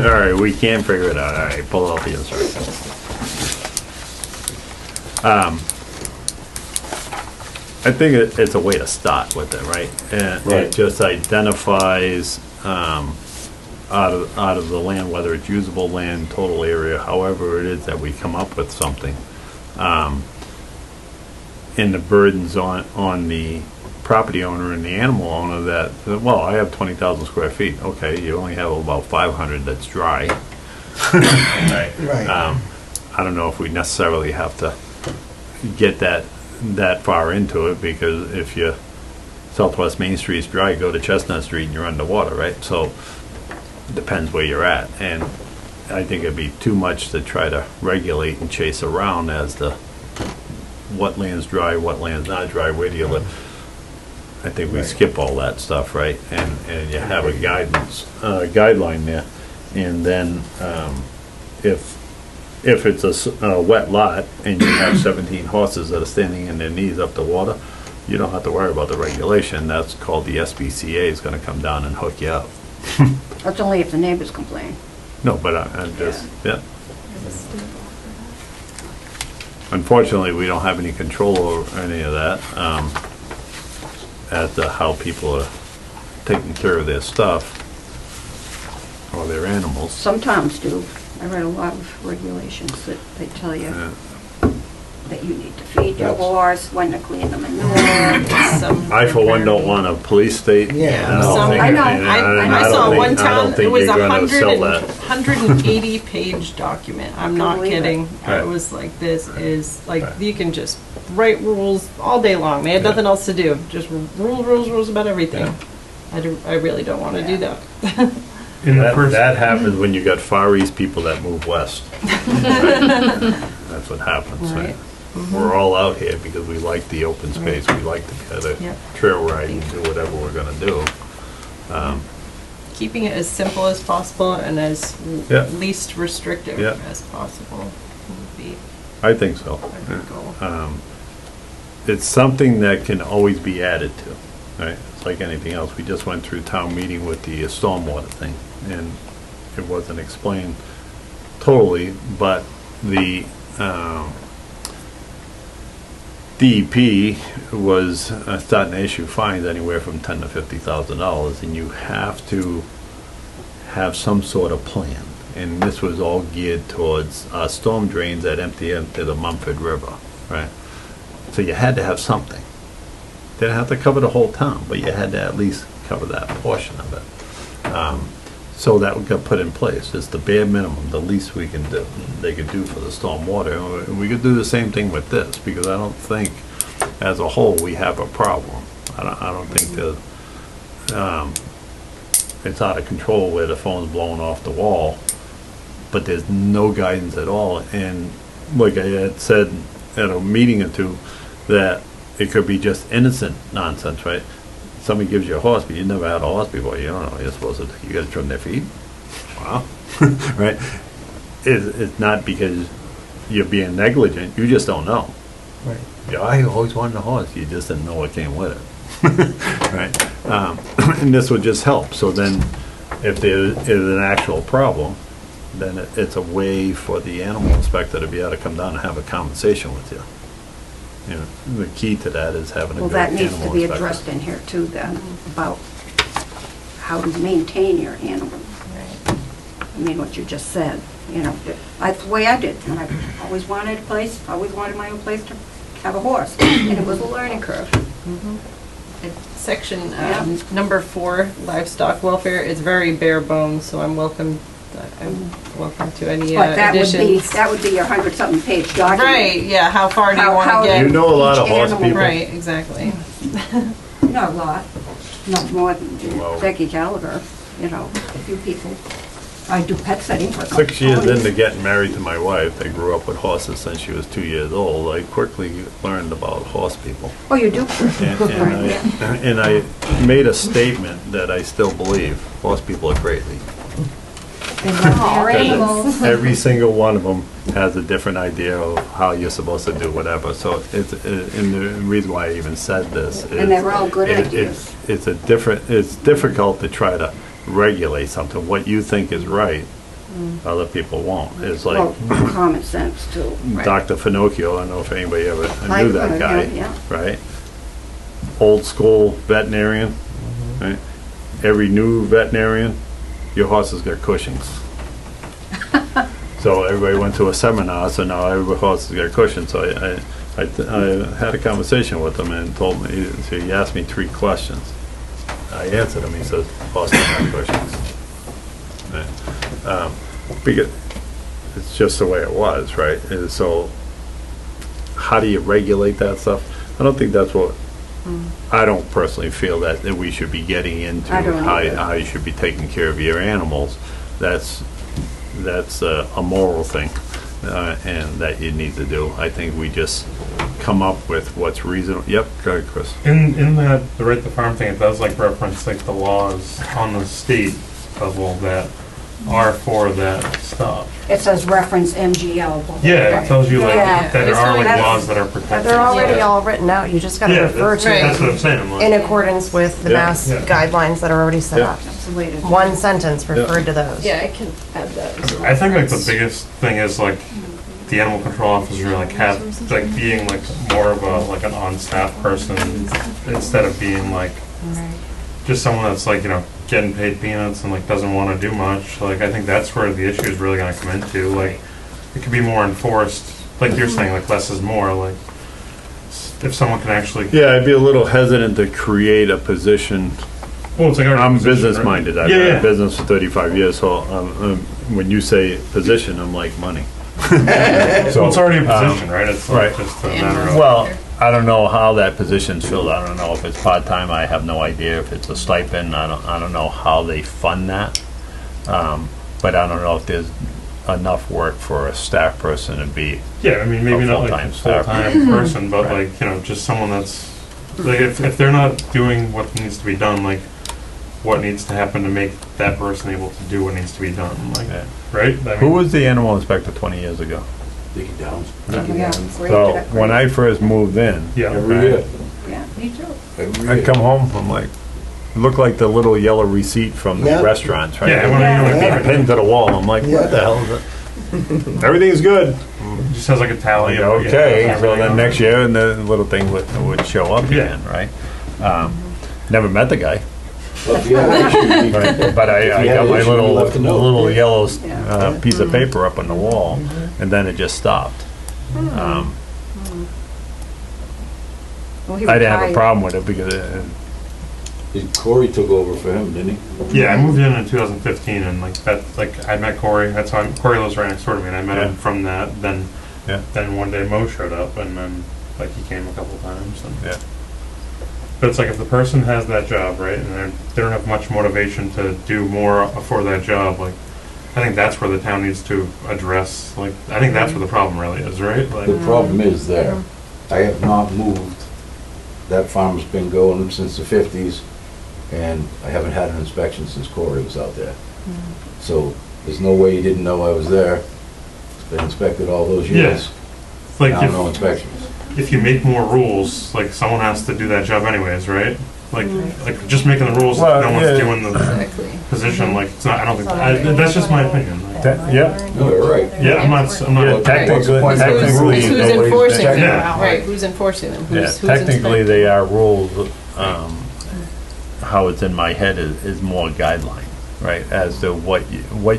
All right, we can figure it out, all right, pull out the instructions. I think it's a way to start with it, right? And it Right. just identifies, out of the land, whether it's usable land, total area, however it is that we come up with something. And the burdens on the property owner and the animal owner that, well, I have 20,000 square feet. Okay, you only have about 500 that's dry. Right. Right. I don't know if we necessarily have to get that far into it, because if you, Southwest Main Street's dry, go to Chestnut Street and you're underwater, right? So, depends where you're at. And I think it'd be too much to try to regulate and chase around as to what land's dry, what land's not dry, where do you live? I think we skip all that stuff, right? And you have a guideline there. And then, if it's a wet lot and you have 17 horses that are standing in their knees up to water, you don't have to worry about the regulation. That's called the SBCA is gonna come down and hook you up. that's only if the neighbors complain. No, but I'm just, yeah. Unfortunately, we don't have any control over any of that, as to how people are taking care of their stuff or their animals. Some towns do. I read a lot of regulations that they tell you Yeah. that you need to feed your That's- horse, when to clean the manure. I, for one, don't want a police state. Yeah. and Some- think- I know. and I don't saw think- one I town, don't it think was you're a gonna sell that. 180 page document. I'm not believe it. kidding. I Right. was like, this is, like, Right. you can just write rules all day long. They had Yeah. nothing else to do. Just rules about everything. I really don't want to do that. In the That, first, that happens when you got Far East people that move west. That's what happens, right? Right. We're all out here because we like the open space, we like to get a Yep. trail ride and do whatever we're gonna do. Keeping it as simple as possible and as Yeah. least restrictive Yeah. as possible would be I think so. a good goal. It's something that can always be added to, right? It's like anything else. We just went through town meeting with the stormwater thing, and it wasn't explained totally, but the DEP was starting to issue fines anywhere from $10,000 to $50,000, and you have to have some sort of plan. And this was all geared towards storm drains that empty into the Mumford River, right? So you had to have something. Didn't have to cover the whole town, but you had to at least cover that portion of it. So that got put in place. It's the bare minimum, the least we can do, they could do for the stormwater. And we could do the same thing with this, because I don't think, as a whole, we have a problem. I don't think that, it's out of control where the phone's blowing off the wall, but there's no guidance at all. And like I had said at a meeting or two, that it could be just innocent nonsense, right? Somebody gives you a horse, but you never had a horse before, you don't know what you're supposed to do. You gotta trim their feet? Wow. Right? It's not because you're being negligent, you just don't know. Right. Yeah, I always wanted a horse, you just didn't know what came with it. Right? And this would just help. So then, if there is an actual problem, then it's a way for the animal inspector to be able to come down and have a conversation with you. You know, the key to that is having a Well, good that animal needs inspector. to be addressed in here too then, about how to maintain your animal. I mean, what you just said, you know, that's the way I did. And I always wanted my own place to have a horse, and it was a learning curve. Section Yeah. number 4, livestock welfare, is very bare bones, so I'm welcome to any But additions. that would be your 100-something page document. Right, yeah, how far do you How- want how to they- get? You know a lot of Each horse animal. people. Right, exactly. Not a lot, not more than Well- Becky Gallagher, you know, a few people. I do pet sitting for a couple 6 years ponies. into getting married to my wife, I grew up with horses since she was 2 years old. I quickly learned about horse people. Oh, you do? And I made a statement that I still believe, horse people are crazy. All animals. Every single one of them has a different idea of how you're supposed to do whatever. So it's, and the reason why I even said this is. And they're all good it- ideas. It's difficult to try to regulate something. What you think is right, other people won't. It's Well, like common sense too. Dr. Finocchio, I don't know if anybody ever I knew that know, guy, yeah. right? Old school veterinarian, right? Every new veterinarian, your horses got Cushings. So everybody went to a seminar, so now every horse has got Cushings. So I had a conversation with him and told me, so he asked me 3 questions. I answered him, he says, horses have Cushings. Right. Because it's just the way it was, right? And so how do you regulate that stuff? I don't think that's what, I don't personally feel that we should be getting into I don't either. how you should be taking care of your animals. That's a moral thing, and that you need to do. I think we just come up with what's reasonable. Yep, go ahead, Chris. In that, the right to farm thing, it does like reference like the laws on the state level that are for that stuff. It says reference MGL. Yeah, it tells you like Yeah. that there It's are really- like laws that are protected. They're already Yeah. all written out, you just gotta Yeah, refer that's, to that's what them I'm saying. I'm like, in accordance with the Yeah. mass Yeah. guidelines that are already set Yeah. up. That's the way to do it. One sentence referred to those. Yeah, I can add that as a I think like the reference. biggest thing is like the animal control officer like being like more of a like an on-staff person instead of being like just someone that's like, you know, getting paid peanuts and like doesn't want to do much. Like I think that's where the issue is really going to come into. Like it could be more enforced, like you're saying, like less is more. Like if someone can actually, Yeah, I'd be a little hesitant to create a position. well, it's like our I'm position, right? business-minded. I've Yeah, been yeah. in business for 35 years, so when you say position, I'm like, money. Well, it's already a position, right? It's like right. just a matter of. Well, I don't know how that position's filled. I don't know if it's part-time. I have no idea if it's a stipend. I don't know how they fund that. But I don't know if there's enough work for a staff person to be, Yeah, I mean, maybe A not like full-time a staff. full-time person, but Right. like, you know, just someone that's, like, if they're not doing what needs to be done, like, what needs to happen to make that person able to do what needs to be done, like, Yeah. right? I who mean, was the animal inspector 20 years ago? Dig it down. Yeah, great, So when I great. first moved in, Yeah, Every year, Yeah, me too. every I year. come home, I'm like, look like the little yellow receipt from the Yeah. restaurants, right? yeah, when you know, Yeah. like, Pinned to the wall, I'm like, what the hell is it? Everything's good. it just has like a tally. Like, of, yeah, okay, so everything then on next it. year, and the little thing would show up Yeah. again, right? Never met the guy, Well, if you have an issue, you can- but I If you got had my an issue, you left a note. little yellow Yeah. piece of paper up on the wall, and then it just stopped. Well, he I didn't have a retired. problem with it because Corey took over for him, didn't he? Yeah, I moved in 2015, and like that, like I met Corey. That's how Corey lives right next door to me, and I met him Yeah. from that. Then, Yeah. then one day Mo showed up, and then like he came a couple times. And, Yeah. But it's like if the person has that job, right, and they don't have much motivation to do more for that job, like I think that's where the town needs to address. Like I think that's where the problem really is, right? Like The problem is there, I have not moved, that farm's been going since the 50s, and I haven't had an inspection since Corey was out there. So there's no way he didn't know I was there. It's been inspected all those years. like Now no inspections. if you make more rules, like someone has to do that job anyways, right? Like just making the rules, Well, no one's yeah. doing the Exactly. position. Like it's not. I don't think that's just my opinion. Like, yeah, No, you're right. yeah, I'm not. I'm yeah, not. technically, Who's- technically, Who's nobody's enforcing them? Yeah. Right, who's enforcing them? yeah, Who's technically inspecting? they are rules. How it's in my head is more guideline, right? As to what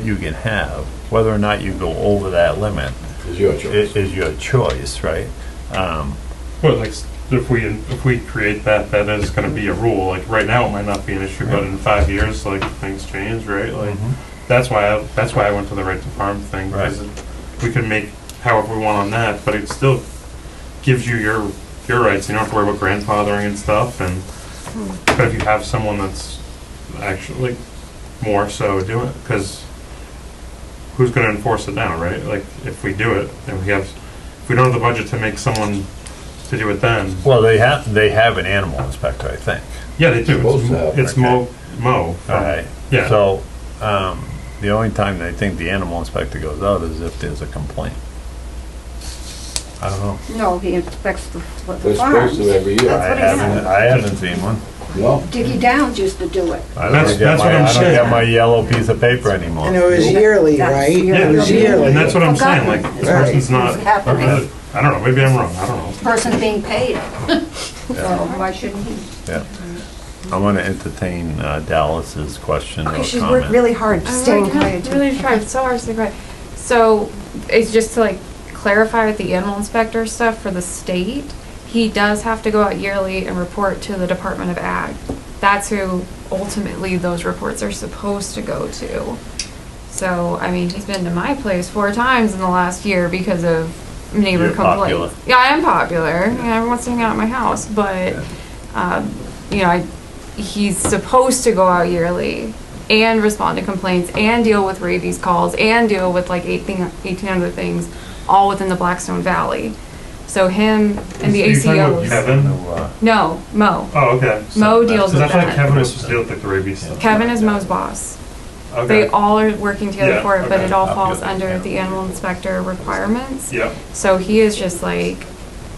you can have, whether or not you go over that limit It's your choice. is your choice, right? But like, if we create that, that is going to be a rule. Like right now, it might not be an issue, but in 5 years, like things change, right? Like that's why I went to the right to farm thing, because we can make however we want on that, but it still gives you your rights. You don't have to worry about grandfathering and stuff. And but if you have someone that's actually more so do it, because who's going to enforce it now, right? Like if we do it, and if we don't have the budget to make someone to do it, then Well, they have an animal inspector, I think. yeah, they do. Supposed to have. It's Mo. from- All right. Yeah. So the only time I think the animal inspector goes out is if there's a complaint. I don't know. No, he inspects the They're farms. supposed to every year. That's what he said. I haven't seen one. No, Dickie Downs used to do it. I don't That's- get that's my- what I'm I don't saying. get my yellow piece of paper anymore. And it was yearly, That's right? yearly. It was Yeah, yearly. and that's what I'm saying. Like this Right. person's not. It's happening. I don't know. Maybe I'm wrong. I don't know. Person being paid. So why shouldn't he? Yeah. I'm gonna entertain Dallas's question or Okay, she's worked comment. really hard staying I quiet. too. really tried so hard to stay quiet. So it's just to like clarify with the animal inspector stuff for the state. He does have to go out yearly and report to the Department of Ag. That's who ultimately those reports are supposed to go to. So I mean, he's been to my place 4 times in the last year because of neighbor You're complaints. popular. Yeah, I am popular. Yeah, everyone wants to hang out at my house, but you know, he's supposed to go out yearly and respond to complaints and deal with rabies calls and deal with like 18 other things, all within the Blackstone Valley. So him and the Are you talking about ACOs. Kevin? No, Mo. Oh, okay. Mo deals Because I with thought that. Kevin was supposed to deal with like the rabies stuff. Kevin is Mo's boss. Okay. They all are working together Yeah, for it, but okay. it all I'll falls give it, under yeah. the animal inspector requirements. Yep. So he is just like,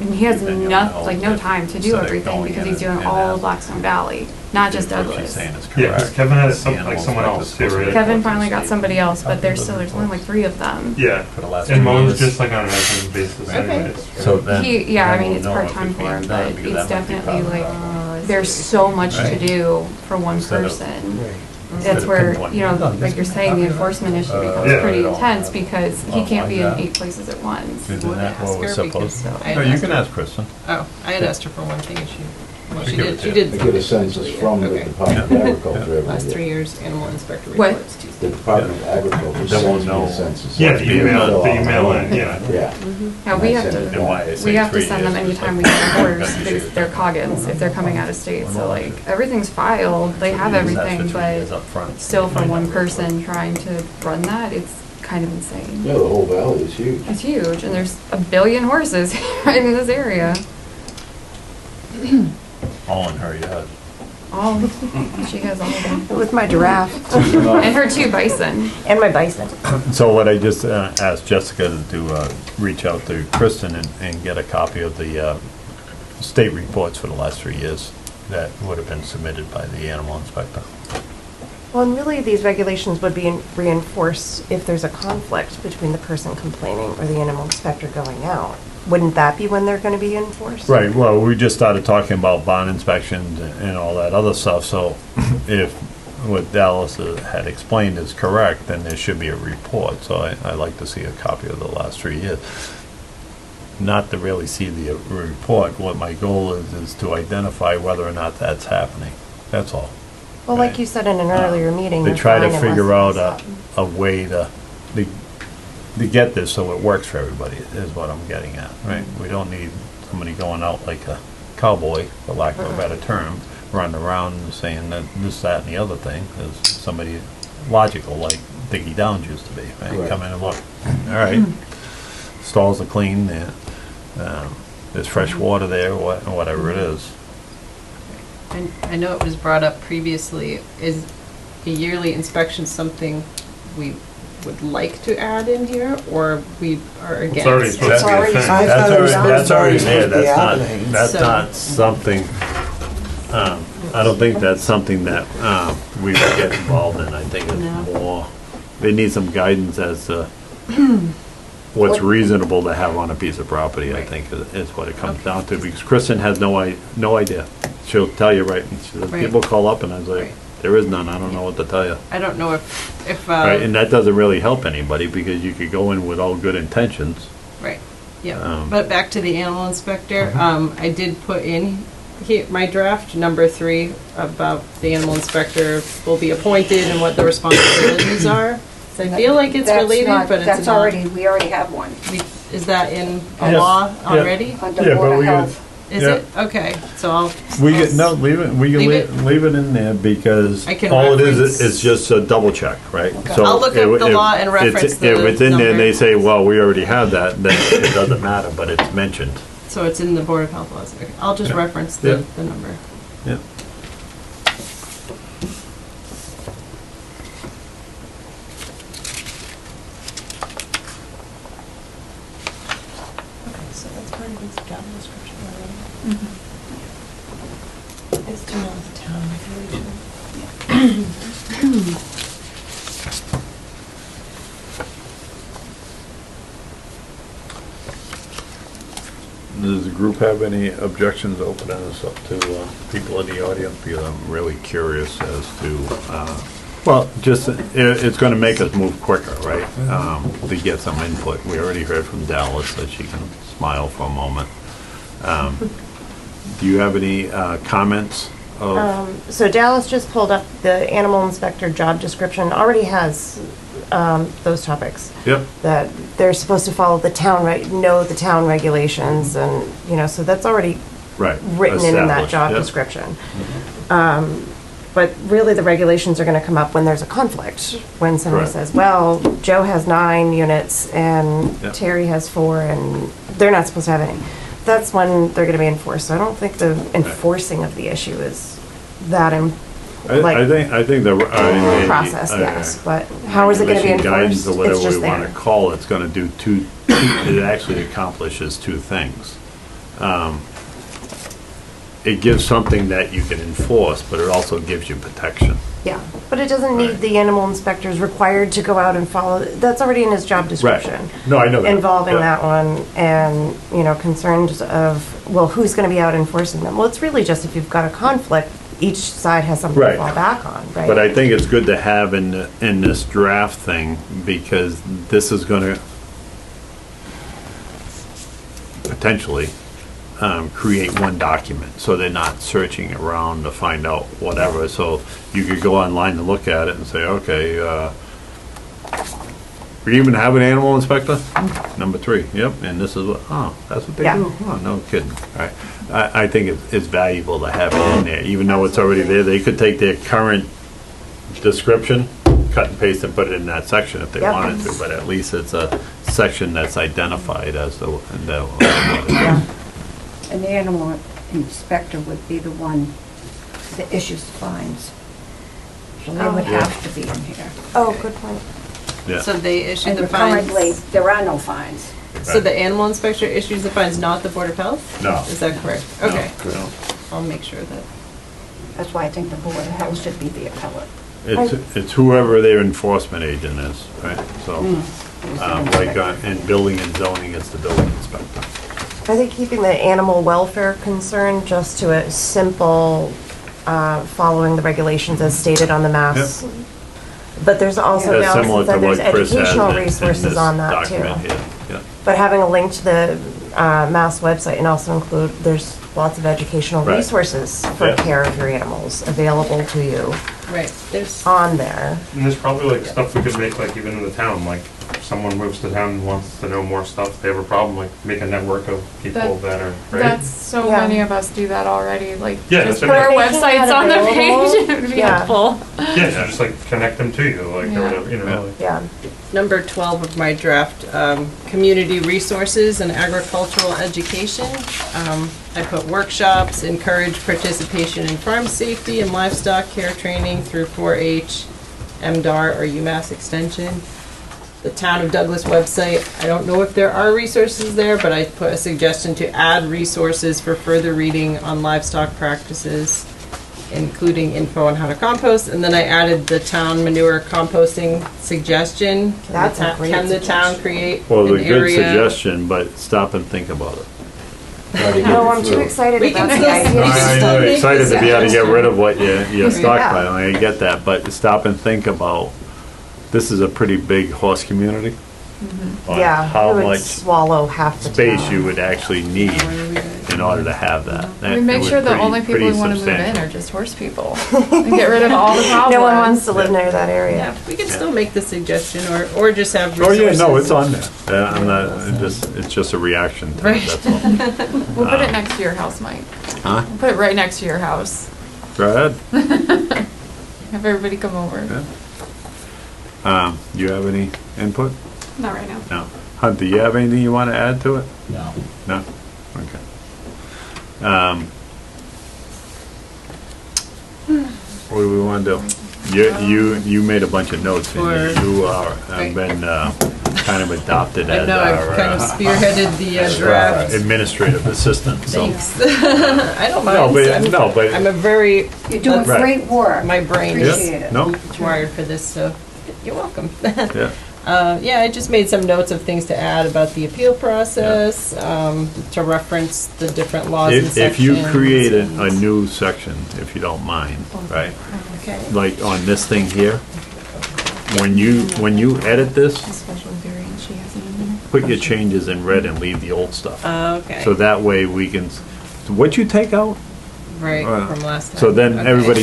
and he has Then you'll no, know like no if- time to do instead of everything going because in he's doing and all ask- Blackstone Valley, not just What she's Douglas. saying is Yeah, because correct. Kevin has The like animal someone else inspector's too, supposed to right? Kevin finally got somebody else, but there's still, there's only like 3 of them. Yeah. For the last And few Mo's years. just like on an as-needed basis Okay. anyways. So then. Yeah, I then mean, we'll it's know if part-time it's for being him, done, but because it's that might be definitely part of like, it. there's so much to Right. do for one Instead of- person. Instead That's of where, pinpointing. you know, like you're saying, the enforcement issue becomes Yeah. pretty intense because he Oh, can't be in like that? 8 places at once. Isn't that what we're Ask her supposed to? because I No, you asked can her. ask Kristen. Oh, I had asked her for one thing and well, she Give it did, to she you. did I something. get a census from the Okay. Department of Agriculture every Last 3 year. years, animal inspector What? reports Tuesday. The Department of Agriculture They sends won't me know. a census. Yeah, It's the being email, filled the out. email in, yeah. Yeah. Yeah, we have And I send it to, And why I we say have to 3 send them years, anytime we like- get orders because they're Coggins, if they're coming out of state. So like, everything's filed, they have everything, That's for 3 years but up front. still for one person trying to run that, it's kind of insane. Yeah, the whole valley is huge. It's huge, and there's a billion horses right in this area. All in her yard. All, she has all of them. With my giraffe And her 2 bison. and my bison. So what I just asked Jessica to do, reach out to Kristen and get a copy of the state reports for the last 3 years that would have been submitted by the animal inspector. Well, and really, these regulations would be reinforced if there's a conflict between the person complaining or the animal inspector going out. Wouldn't that be when they're going to be enforced? Right, well, we just started talking about bond inspections and all that other stuff, so if what Dallas had explained is correct, then there should be a report, so I'd like to see a copy of the last 3 years. Not to really see the report, what my goal is to identify whether or not that's happening, that's all. Well, like you said in an earlier meeting, To you're try to fine figure unless out it's a way to get this so it works for everybody, is what I'm getting at, right? We don't need somebody going out like a cowboy, for lack of a better term, running around and saying that this, that, and the other thing, is somebody logical, like Dickie Downs used to be, right? Right. Come in and look, all right, stalls are clean, there's fresh water there, whatever it is. I know it was brought up previously, is a yearly inspection something we would like to add in here, or we are against? It's already supposed to be a already thing. I thought it was That's already there, supposed to be that's happening. that's So- not something, I don't think that's something that, we would get involved in. I think No. it's more, they need some guidance as to what's reasonable to have on a piece of property, I Right. think, is what it comes Okay. down to, because Kristen has no idea. She'll tell you, right, and she says, Right. people call up and I was like, Right. there is none, I don't know what to tell you. I don't know if, Right, and that doesn't really help anybody, because you could go in with all good intentions. right, yeah. Um, But back to the animal inspector, I did put in here, my draft number 3 about the animal inspector will be appointed and what the responsibilities are. So I feel like it's That's related, not- but it's That's not. already, we already have one Is that in a Yes. law Yeah. already? under Yeah, but Board of we could- Health. Is Yeah. it? Okay, so I'll. We I'll get, no, leave it, we can Leave leave it in there, because I can all it reference- is just a double check, right? So I'll look up if- the if law and it's- reference the If it's in there and they number. say, well, we already have that, then it doesn't matter, but it's mentioned. So it's in the Board of Health laws. Okay, I'll just Yeah. reference Yeah. the number. Yeah. So that's part of its job description already. It's to know the town regulation. Does the group have any objections opening this up to people in the audience? Because I'm really curious as to, well, just, it's going to make us move quicker, right? To get some input. We already heard from Dallas that she can smile for a moment. Do you have any comments of? So Dallas just pulled up the animal inspector job description, already has those topics. Yep. That they're supposed to follow the town, know the town regulations, and, so that's already Right. written in that established, job yep. description. But really, the regulations are gonna come up when there's a conflict, when somebody Right. says, well, Joe has 9 units and Yep. Terry has 4, and they're not supposed to have any. That's when they're gonna be enforced, so I don't think the enforcing of the issue is that I think the process, yes, but how is it gonna be regulation guidance enforced? or whatever It's just we want to there. call it's going to do it actually accomplishes 2 things. It gives something that you can enforce, but it also gives you protection. Yeah, but it doesn't need Right. the animal inspectors required to go out and follow, that's already in his job description. No, I know that. Involving Yeah. that one, and, concerns of, well, who's gonna be out enforcing them? Well, it's really just if you've got a conflict, each side has something to Right. fall back on, right? But I think it's good to have in this draft thing, because this is going to potentially create one document, so they're not searching around to find out whatever. So you could go online and look at it and say, okay, we even have an animal inspector? Number 3, yep, and this is what, that's what they Yeah. do? Oh, no kidding, all right. I think it's valuable to have it in there, even though it's already there. They could take their current description cut and paste and put it in that section if they Yep. wanted to, but at least it's a section that's identified as the, Yeah. And the animal inspector would be the one that issues the fines. So they would Yeah. have to be in here. Oh, good point. yeah. So they issue And the fines. currently, there are no fines. So the animal inspector issues the fines, not the Board of Health? No. Is that correct? No, Okay, no. I'll make sure that. That's why I think the Board of Health should be the appellate. It's whoever their enforcement agent is, right? So, Mm. like in building and zoning, it's the building inspector. I think keeping the animal welfare concern just to a simple, following the regulations as stated on the mass. But there's also That's now, similar since to then, there's what Chris has educational in resources this on that too. document here. Yeah. But having a link to the mass website and also include, there's lots of educational Right. resources for Yeah. care of your animals available to you Right, there's, on there. And there's probably like stuff we could make, like even in the town, like if someone moves to town and wants to know more stuff, they have a problem, like make a network of people that are, right? That's so Yeah. many of us do that already, like, Yeah, just that's put what our I mean. websites on the Available. page, it would be Yeah. helpful. Yeah, so just like connect them to you, like, Yeah. or whatever, you know, like. Yeah. number 12 of my draft, community resources and agricultural education. I put workshops, encourage participation in farm safety and livestock care training through 4-H, MDAR, or UMass Extension. The Town of Douglas website, I don't know if there are resources there, but I put a suggestion to add resources for further reading on livestock practices, including info on how to compost, and then I added the town manure composting suggestion. That's a great Can the town suggestion. create Well, an a good area? suggestion, but stop and think about it. No, I'm too excited We can about still- the idea. I'm make excited to be able to get rid of what you're Yeah. stockpiling, I get that, but stop and think about, this is a pretty big horse community. On Yeah, how it would much swallow half the space town. you would actually need in order to have that. We make sure the only people who wanna move in are just horse people, and get rid of all the problems. No one wants to live near that Yeah, area. we can still make the suggestion, or just have Oh, resources. yeah, no, it's on there. I'm not, it's just a reaction to it, Right. that's all. We'll put it next to your house, Mike. Huh? We'll put it right next to your house. Go ahead. Have everybody come over. Do you have any input? Not right now. No. Hunt, do you have anything you want to add to it? No. No? Okay. What do we want to do? You made a bunch of notes, and you have been kind of adopted I as know, I've kind of our spearheaded the draft. administrative assistant, so. Thanks. I don't mind. No, but. I'm a very, You're doing Right. great work. my brain Yeah, is Appreciate it. no, wired for this, so you're welcome. yeah. Yeah, I just made some notes of things to add about the appeal process, to reference the different laws and If sections. you created a and- new section, if you don't mind, right? Okay. Like on this thing here, when you edit this, Special variance she has in there. put your changes in red and leave the old stuff. Okay. So that way we can, what you take out? Right, Uh, from last time. So then Okay. everybody,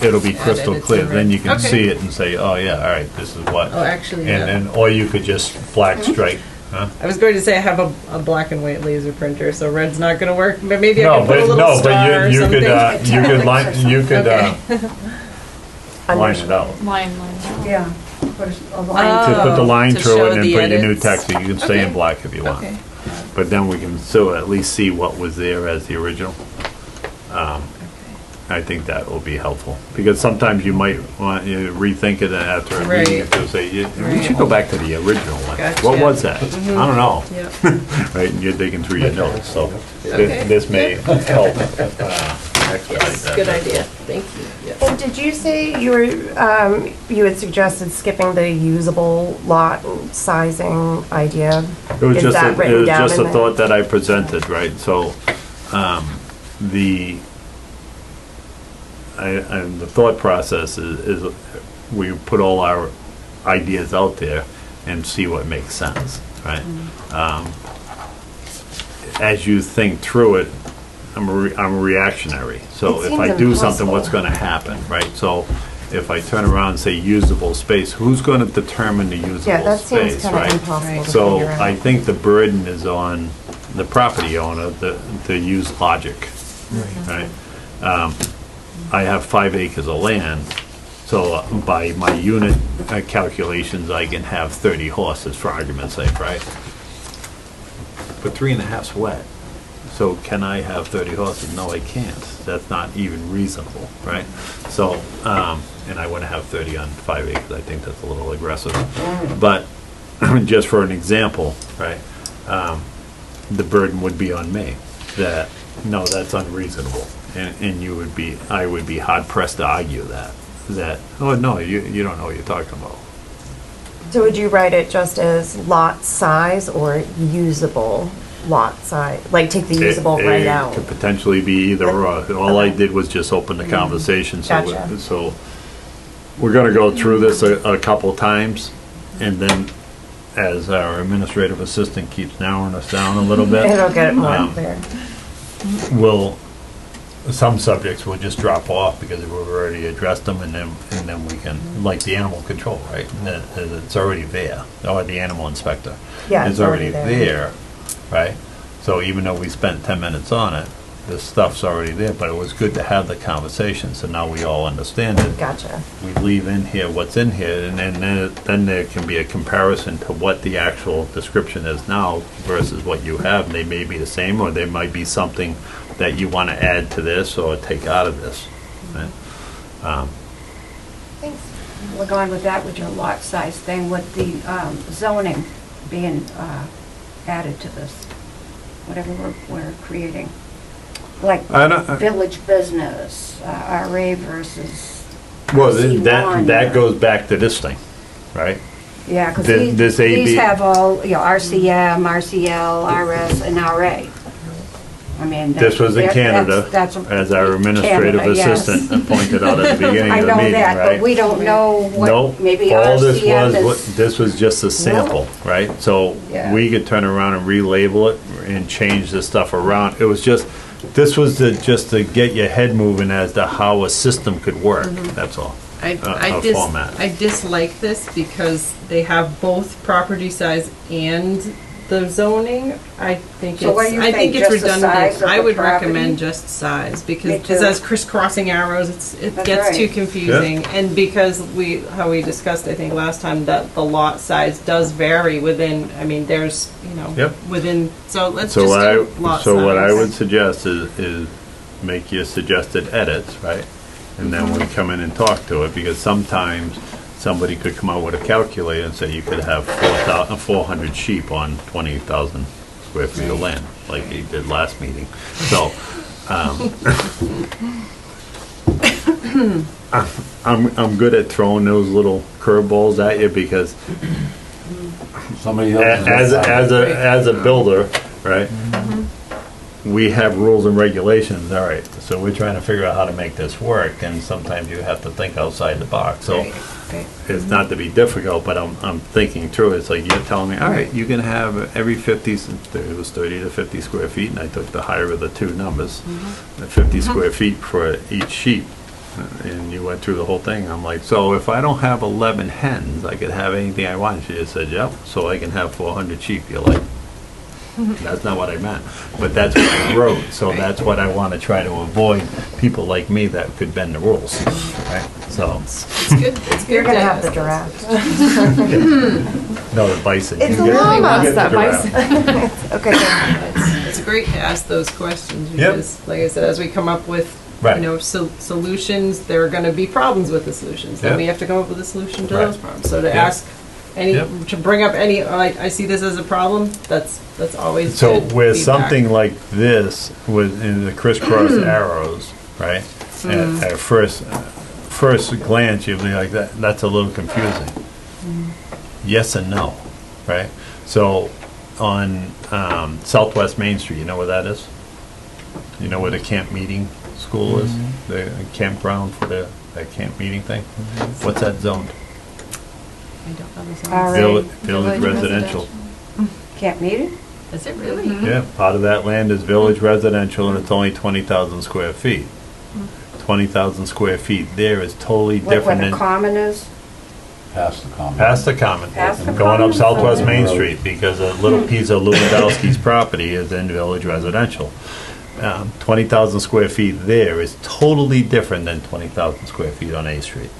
it'll be Add crystal edits clear, in then red. you can Okay. see it and say, oh yeah, all right, this is what. Oh, actually, yeah. And, or you could just black straight, huh? I was going to say I have a black and white laser printer, so red's not going to work, but maybe I No, can put a but, little no, star but or you something. could, you could Okay. line it out. Line. Yeah. Put a line. To put the line to through show it and then the put your new edits. text, you can stay in Okay. black if you want. Okay. But then we can still at least see what was there as the original. I think that will be helpful, because sometimes you might want to rethink it after a meeting, Right. to say, we Right. should go back to the original one. Gotcha. What was that? I don't know, Yep. right, and you're digging through your notes, so Okay. this may help expedite Yes, that. good idea. Thank you. Yes. And did you say you were, you had suggested skipping the usable lot sizing idea? It was Is just, that it written was down just in a the- thought that I presented, right, so, the thought process is we put all our ideas out there and see what makes sense, right? As you think through it, I'm reactionary, so It if I seems do something, what's impossible. gonna happen, right? So if I turn around and say usable space, who's gonna determine the Yeah, usable that seems space, kind of right? impossible to So figure out. I think the burden is on the property owner to use logic, right? I have 5 acres of land, So by my unit calculations, I can have 30 horses for argument's sake, right? But 3.5's wet. So can I have 30 horses? No, I can't. That's not even reasonable, right? So, and I wouldn't have 30 on 5 acres. I think that's a little aggressive. But just for an example, right, the burden would be on me that, no, that's unreasonable. And you would be, I would be hard pressed to argue that, oh, no, you don't know what you're talking about. So would you write it just as lot size or usable lot size? Like take the usable right It out? could potentially be either or. All I did was just open the conversation. Gotcha. So we're gonna go through this a couple times, and then as our administrative assistant keeps narrowing us down a little bit. It'll get it more um, clear. Some subjects will just drop off because we've already addressed them, and then we can, like the animal control, right? And it's already there, or the animal inspector. Yeah, It's already there, right? So even though we spent 10 minutes on it, this stuff's already there, but it was good to have the conversation, so now we all understand it. Gotcha. We leave in here what's in here, and then there can be a comparison to what the actual description is now versus what you have, and they may be the same, or there might be something that you want to add to this or take out of this. Right? Thanks. We're going with that with your lot size thing, with the zoning being added to this, whatever we're creating. Like village business, RA versus Well, RC1 that or- goes back to this thing, right? Yeah, because this AB these have all, you know, RCM, RCL, RS, and RA. I mean. This was in Canada, that's as our administrative Canada, yes. assistant pointed out at the beginning I of the know meeting, that, right? but we don't know Nope. what, maybe All this RCM was, is. this was just a sample, right? So Yeah. we could turn around and relabel it and change this stuff around. It was just, this was just to get your head moving as to how a system could work, that's all. A format. I dislike this because they have both property size and the zoning. I think So what do you I think, think it's just the redundant. size of I the would property? recommend just size Me because too. as crisscrossing arrows, it That's gets right. too confusing. And because how we discussed, I think last time, that the lot size does vary within. I mean, there's Yep. within. So let's So just what do lot so size. what I would suggest is make your suggested edits, right? And then we come in and talk to it, because sometimes somebody could come out with a calculator and say you could have 400 sheep on 20,000 square feet of land, like he did last meeting. So, I'm good at throwing those little curveballs at you, because Somebody else. as a builder, right? We have rules and regulations, all right, so we're trying to figure out how to make this work, and sometimes you have to think outside the box, so Right. it's not to be difficult, but I'm thinking through it. It's like you're telling me, all right, you can have every 50, it was 30 to 50 square feet, and I took the higher of the two numbers, the 50 square feet for each sheep, and you went through the whole thing. I'm like, so if I don't have 11 hens, I could have anything I want. She just said, yep, so I can have 400 sheep. You're like, that's not what I meant, but that's what I wrote, so that's what I want to try to avoid, people like me that could bend the rules, right? So, It's good. It's good. You're gonna to have the ask those giraffe. no, the bison. It's You a get- llama. you Llamas, get the that giraffe. Okay, good. It's great to ask those questions Yep. because, like I said, as we come up with, Right. solutions, there are going to be problems with the solutions. Then Yep. we have to come up with a solution to Right. those problems. So to Yep. ask Yep. to bring up any, like, I see this as a problem, that's always So good with feedback. something like this, with in the crisscross arrows, right? At first glance, you'll be like, that's a little confusing. Yes and no, right? So on Southwest Main Street, you know where that is? You know where the camp meeting school is? The campground for the camp meeting thing? What's that zoned? I don't know the All zones. right. Village residential. Can't meet it? Is it really? Yeah, part of that land is village residential, and it's only 20,000 square feet. 20,000 square feet there is totally Where different the than common is? Past the common. past the common. Past the Going up common? Southwest Main Street, because a little piece of Lewandowski's property is in village residential. 20,000 square feet there is totally different than 20,000 square feet on A Street.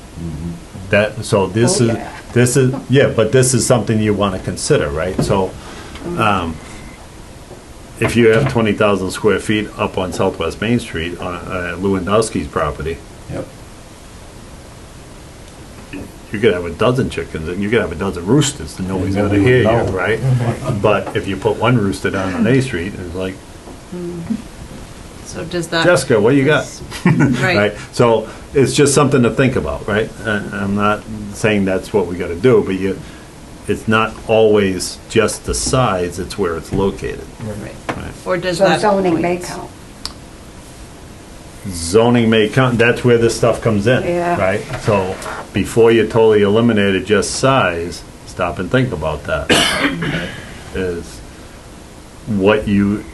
That, so this Oh, is, yeah. this is, yeah, but this is something you want to consider, right? So, if you have 20,000 square feet up on Southwest Main Street on Lewandowski's property, Yep. you could have a dozen chickens and you could have a dozen roosters and nobody's gonna nobody hear would you, know. right? But if you put one rooster down on A Street, it's like, So does that? Jessica, what you got? Right. Right? So it's just something to think about, right? I'm not saying that's what we gotta do, but it's not always just the size, it's where it's located. Right. Right. Or does So that? zoning may point- count. Zoning may count, that's where this stuff comes in, Yeah. right? So before you totally eliminated just size, stop and think about that. Right? Is what you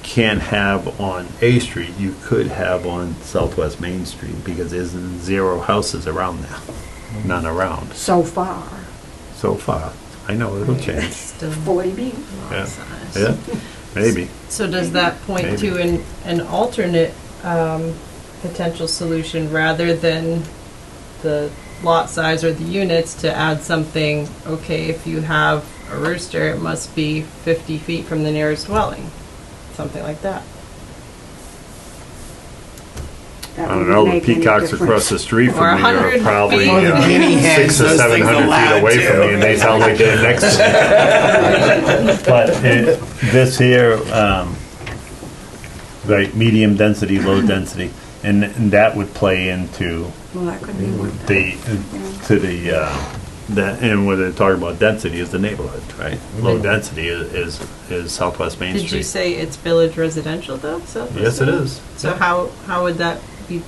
can't have on A Street, you could have on Southwest Main Street because there's 0 houses around there, none around So far, so far. I know it'll change. Still 40B. Yeah, size. yeah, maybe. So does that point to an alternate potential solution rather than the lot size or the units to add something, okay, if you have a rooster, it must be 50 feet from the nearest dwelling, something like that. I don't know, the peacocks across the street Or from me 100 are probably feet. Oh, the guinea hens, 600 or those things 700 feet allowed away from me, and they sound like they're next to me. But this here, right, medium density, low density, and that would play into Well, that could be one. and where they're talking about density is the neighborhood, right? Low density is Southwest Main Did you Street. say it's village residential though? Yes, it is. So how would that be?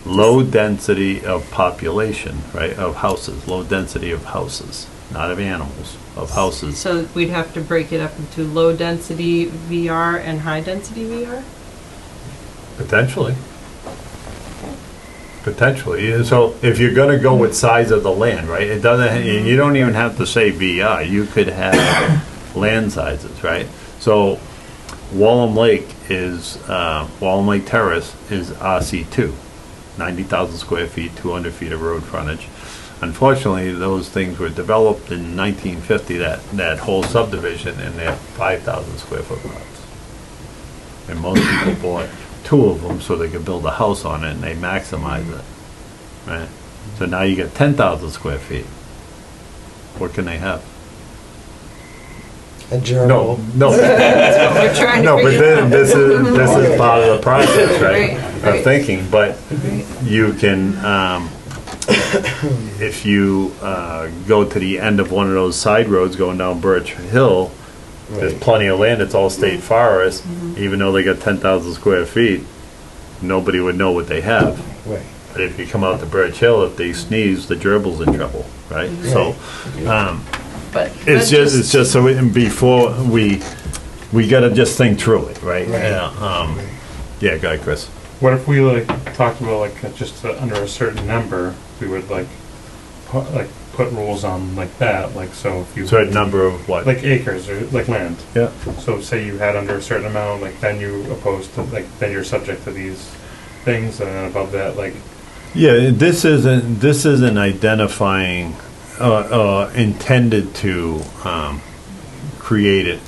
Low density of population, right, of houses, low density of houses, not of animals, of houses. So we'd have to break it up into low density VR and high density VR? Potentially. Potentially. So if you're gonna go with size of the land, right, it doesn't, you don't even have to say VR, you could have land sizes, right? So Wallem Lake Terrace is RC2, 90,000 square feet, 200 feet of road frontage. Unfortunately, those things were developed in 1950, that whole subdivision, and they're 5,000 square foot lots. And most people bought 2 of them so they could build a house on it, and they maximize it, right? So now you get 10,000 square feet. What can they have? A No, gerbil. no. We're trying to No, but figure- then this is part of the process, right? Right. Of thinking, but you can, if you go to the end of one of those side roads going down Birch Hill, there's Right. plenty of land, it's all state forest, even though they got 10,000 square feet, nobody would know what they have. Right. But if you come out to Birch Hill, if they sneeze, the gerbil's in trouble, right? So, But it's just so before we gotta just think through it, right? Right. Yeah, go ahead, Chris. What if we like talked about like just under a certain number, we would like put rules on like that, like so if you Certain number of what? like acres or like land. Yeah. So say you had under a certain amount, like then you opposed to like then you're subject to these things, and then above that, like Yeah, this isn't identifying, intended to create it,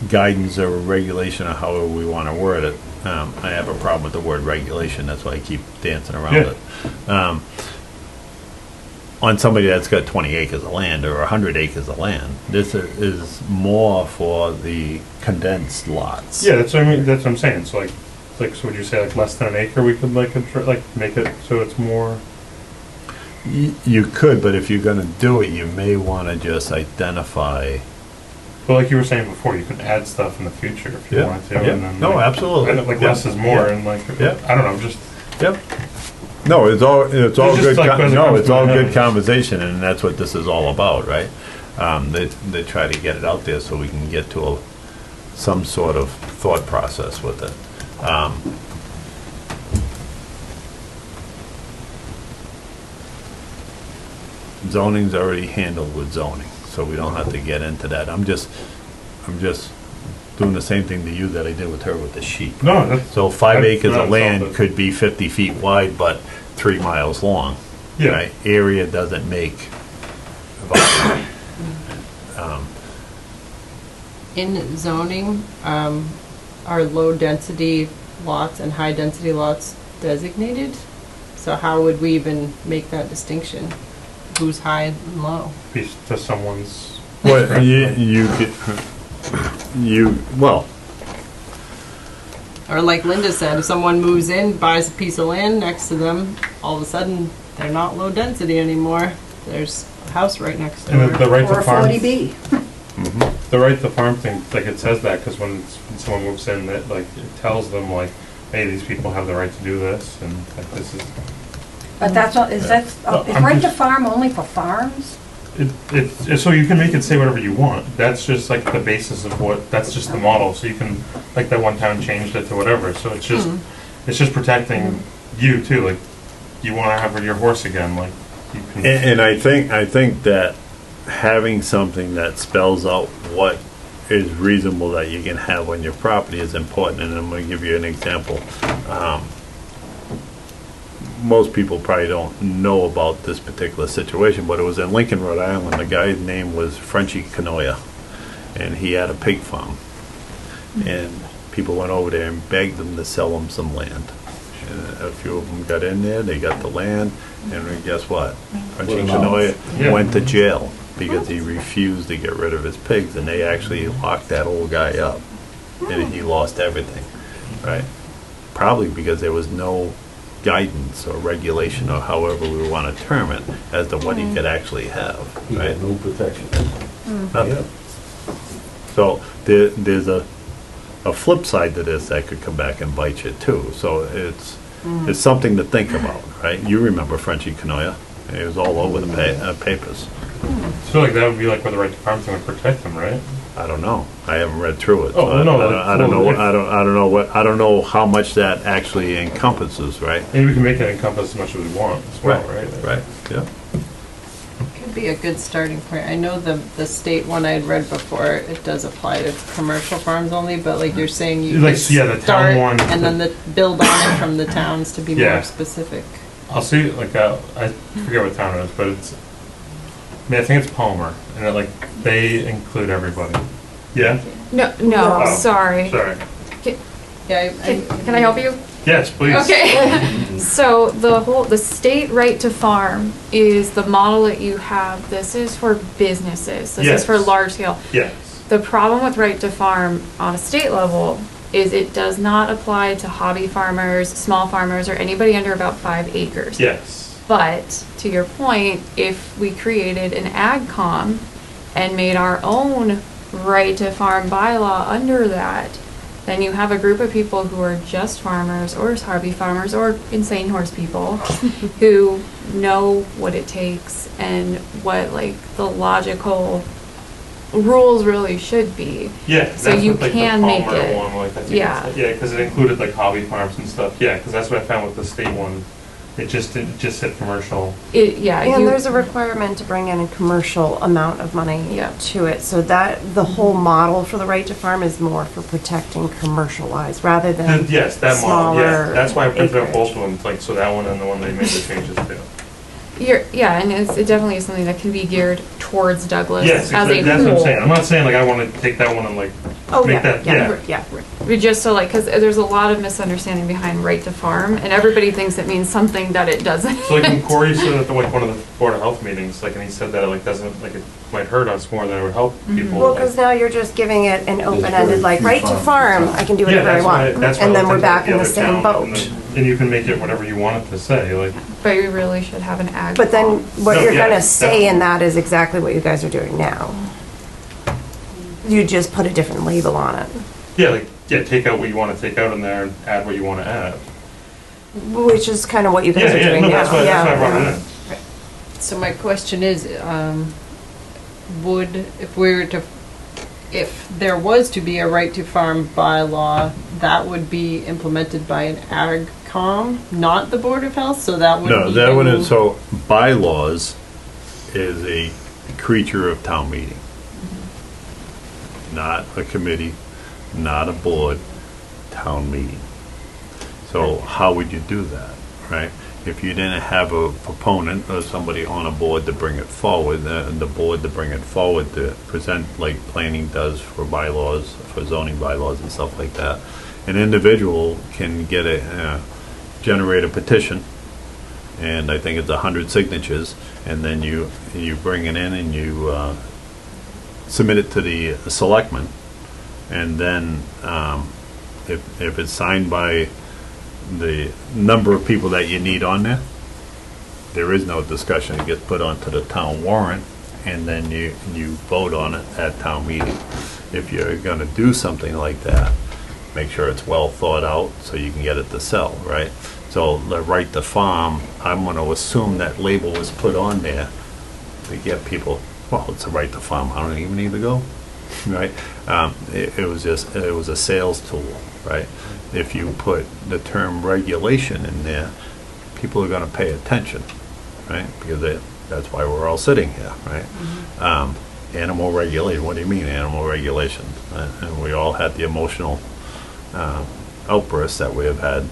guidance or regulation, or however we want to word it. I have a problem with the word regulation, that's why I keep dancing around Yeah. it. On somebody that's got 20 acres of land or 100 acres of land, this is more for the condensed lots. yeah, that's what I mean. That's what I'm saying. So so would you say like less than an acre we could like make it so it's more. You could, but if you're gonna do it, you may want to just identify. But like you were saying before, you could add stuff in the future if you wanted to. And then, No, like, absolutely. and, like Yeah. less is more, Yeah. and like Yeah. I don't know, just Yep. No, it's all just good. like when it comes It's to all my good head. conversation, and that's what this is all about, right? They try to get it out there so we can get to some sort of thought process with it. Zoning's already handled with zoning, so we don't have to get into that. I'm just doing the same thing to you that I did with her with the sheep. No, that's, So 5 That's acres not of land something. could be 50 feet wide, but 3 miles long. yeah. Right? Area doesn't make. In zoning, are low-density lots and high-density lots designated? So how would we even make that distinction? Who's high and low? Be to someone's. Well, well, Or like Linda said, if someone moves in, buys a piece of land next to them, all of a sudden, they're not low-density anymore. There's a house right next And door. the right Or to a farm. 40B. The right to farm thing, like it says that, because when someone moves in, that like it tells them like, hey, these people have the right to do this, and like this is. But that's, all. Is that, Well, is I'm right to just- farm only for farms? So you can make it say whatever you want. That's just like the basis of what. That's just the model. So you can, like that one town changed it to whatever. So it's just protecting you too. Like you want to have your horse again. Like you can. and I think that having something that spells out what is reasonable that you can have on your property is important. And I'm going to give you an example. Most people probably don't know about this particular situation, but it was in Lincoln, Rhode Island. The guy's name was Frenchy Canoia, and he had a pig farm. And people went over there and begged him to sell him some land. And a few of them got in there, they got the land, and guess what? Frenchy Put 'em out. Canoia Yeah. went to jail because he refused to get rid of his pigs, and they actually locked that old guy up, and he lost everything, right? Probably because there was no guidance or regulation, or however we want to term it, as to what he could actually have, He right? had no protection. Nothing. So there's a flip side to this that could come back and bite you too. So it's something to think about, right? You remember Frenchy Canoia? It was all over the papers. So like that would be like where the right to farm thing would protect them, right? I don't know. I haven't read through it. Oh, so no, I don't know. well, if- I don't know how much that actually encompasses, right? Maybe we can make it encompass as much as we want as well, right? Right. Yeah. Could be a good starting point. I know the state one I had read before, it does apply to commercial farms only, but like you're saying, you Like, could yeah, the town start one- and then build on it from the towns to be Yeah. more specific. I'll see. Like I forget what town it is, but it's. I mean, I think it's Palmer, and it, like they include everybody. Yeah. No, Oh, sorry. Sorry. Yeah, Can I help you? Yes, please. Okay. So the state right to farm is the model that you have. This is for businesses. This is for Yes. large scale. Yes. The problem with right to farm on a state level is it does not apply to hobby farmers, small farmers, or anybody under about 5 acres. Yes. But to your point, if we created an AgCom and made our own right to farm bylaw under that, then you have a group of people who are just farmers or hobby farmers or insane horse people who know what it takes and what like the logical rules really should be. Yeah. So that's you what, like, can the make Palmer it- One, like, I think yeah. yeah, because it included like hobby farms and stuff. Yeah, because that's what I found with the state one. It just said commercial. And there's a requirement to bring in a commercial amount of money Yeah. to it, so that, the whole model for the right to farm is more for protecting commercialized, rather than Yes, that model. Yeah, smaller that's why I printed out acreage. both of them. Like so that one and the one they made the changes to. and it definitely is something that can be geared towards Douglas Yes, as exactly. a That's whole. what I'm saying. I'm not saying like I want to take that one and like Oh, make yeah, that. yeah, yeah. We just so like, because there's a lot of misunderstanding behind right to farm, and everybody thinks it means something that it doesn't. So like when Corey said at like one of the Board of Health meetings, like, and he said that it like doesn't, like it might hurt us more than it would help people. Well, like- because now you're just giving it an very open-ended, like, few right to farms. farm, I can do Yeah, whatever I that's why- want. that's why And I then we're looked at back in the other same town, boat. and then you can make it whatever you want it to say, like, But we really should have an ag. But then what No, you're yeah, gonna say in definitely. that is exactly what you guys are doing now. You just put a different label on it, yeah, like, yeah, take out what you want to take out in there and add what you want to add. which is kind of what you guys Yeah, are yeah, doing no, now. that's why I brought Yeah. it in. So my question is, would, if there was to be a right to farm bylaw, that would be implemented by an AgCom, not the Board of Health, so that would No, be. that wouldn't, so bylaws is a creature of town meeting. Not a committee, not a board, town meeting. So how would you do that, right? If you didn't have a proponent or somebody on a board to bring it forward, the board to bring it forward to present like planning does for bylaws, for zoning bylaws and stuff like that, an individual can get generate a petition, and I think it's 100 signatures, and then you bring it in and you submit it to the selectmen, and then if it's signed by the number of people that you need on there, there is no discussion. It gets put onto the town warrant, and then you vote on it at town meeting. If you're going to do something like that, make sure it's well thought out so you can get it to sell, right? So the right to farm, I'm going to assume that label was put on there to get people, well, it's a right to farm, I don't even need to go, right? It was a sales tool, right? If you put the term regulation in there, people are going to pay attention, right? Because that's why we're all sitting here, right? Animal regulation, what do you mean animal regulation? And we all had the emotional outbursts that we have had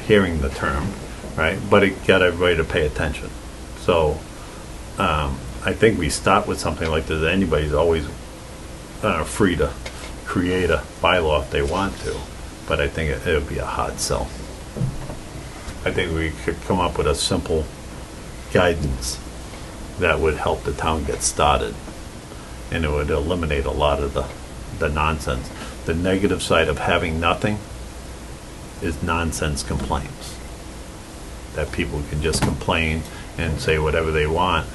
hearing the term, right? But it got everybody to pay attention. So I think we start with something like this. Anybody's always free to create a bylaw if they want to, but I think it would be a hard sell. I think we could come up with a simple guidance that would help the town get started, and it would eliminate a lot of the nonsense. The negative side of having nothing is nonsense complaints. That people can just complain and say whatever they want,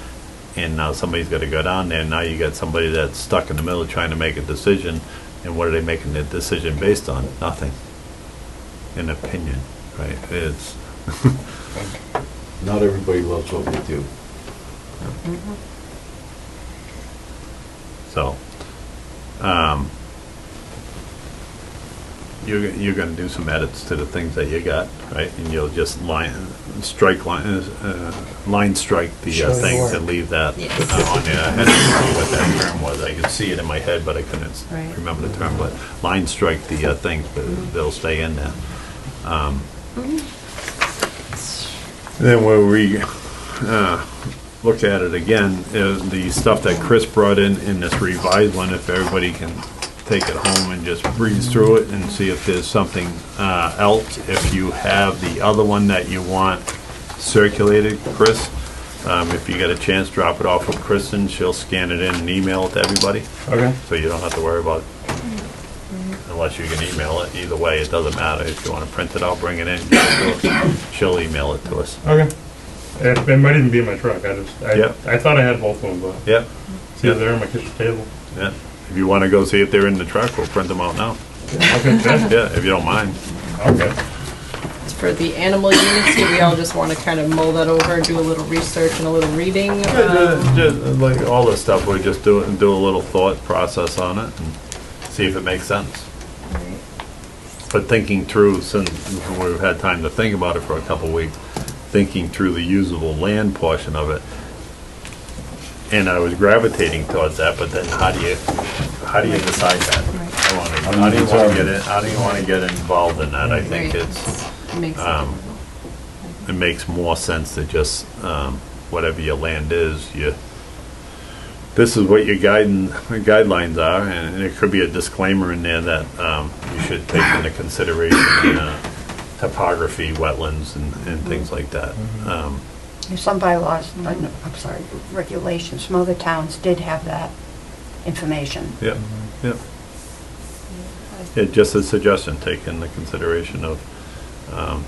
and now somebody's got to go down there, and now you got somebody that's stuck in the middle trying to make a decision, and what are they making the decision based on? Nothing. An opinion, right? It's Not everybody loves what we do. so. You're going to do some edits to the things that you got, right? And you'll just line strike the Sure. things and leave that on there. I had to see what that term was. I could see it in my head, but I couldn't Right. remember the term. But line strike the things, but they'll stay in there. Then when we look at it again, the stuff that Chris brought in this revised one, if everybody can take it home and just breeze through it and see if there's something else. If you have the other one that you want circulated, Chris, if you get a chance, drop it off with Kristen. She'll scan it in and email it to everybody. Okay. So you don't have to worry about it. Unless you can email it. Either way, it doesn't matter. If you want to print it out, bring it in, give it to us. She'll email it to us. Okay. It might even be in my truck. Yep. I thought I had both of them, but Yep. see, they're on my kitchen table. Yeah. If you want to go see if they're in the truck, we'll print them out now. Okay. Yeah, if you don't mind. Okay. For the animal units, do we all just want to kind of mull that over and do a little research and a little reading? Just like all this stuff, we just do a little thought process on it and see if it makes sense. But thinking through, since we've had time to think about it for a couple weeks, thinking through the usable land portion of it, and I was gravitating towards that, but then how do you decide that? How do you want to get in? How do you want to get involved in that? I think Right. it makes more sense to just whatever your land is. This is what your guidelines are, and there could be a disclaimer in there that you should take into consideration topography, wetlands, and things like that. Some bylaws, regulations, some other towns did have that information. Yeah, yeah. Yeah, just a suggestion, take into consideration of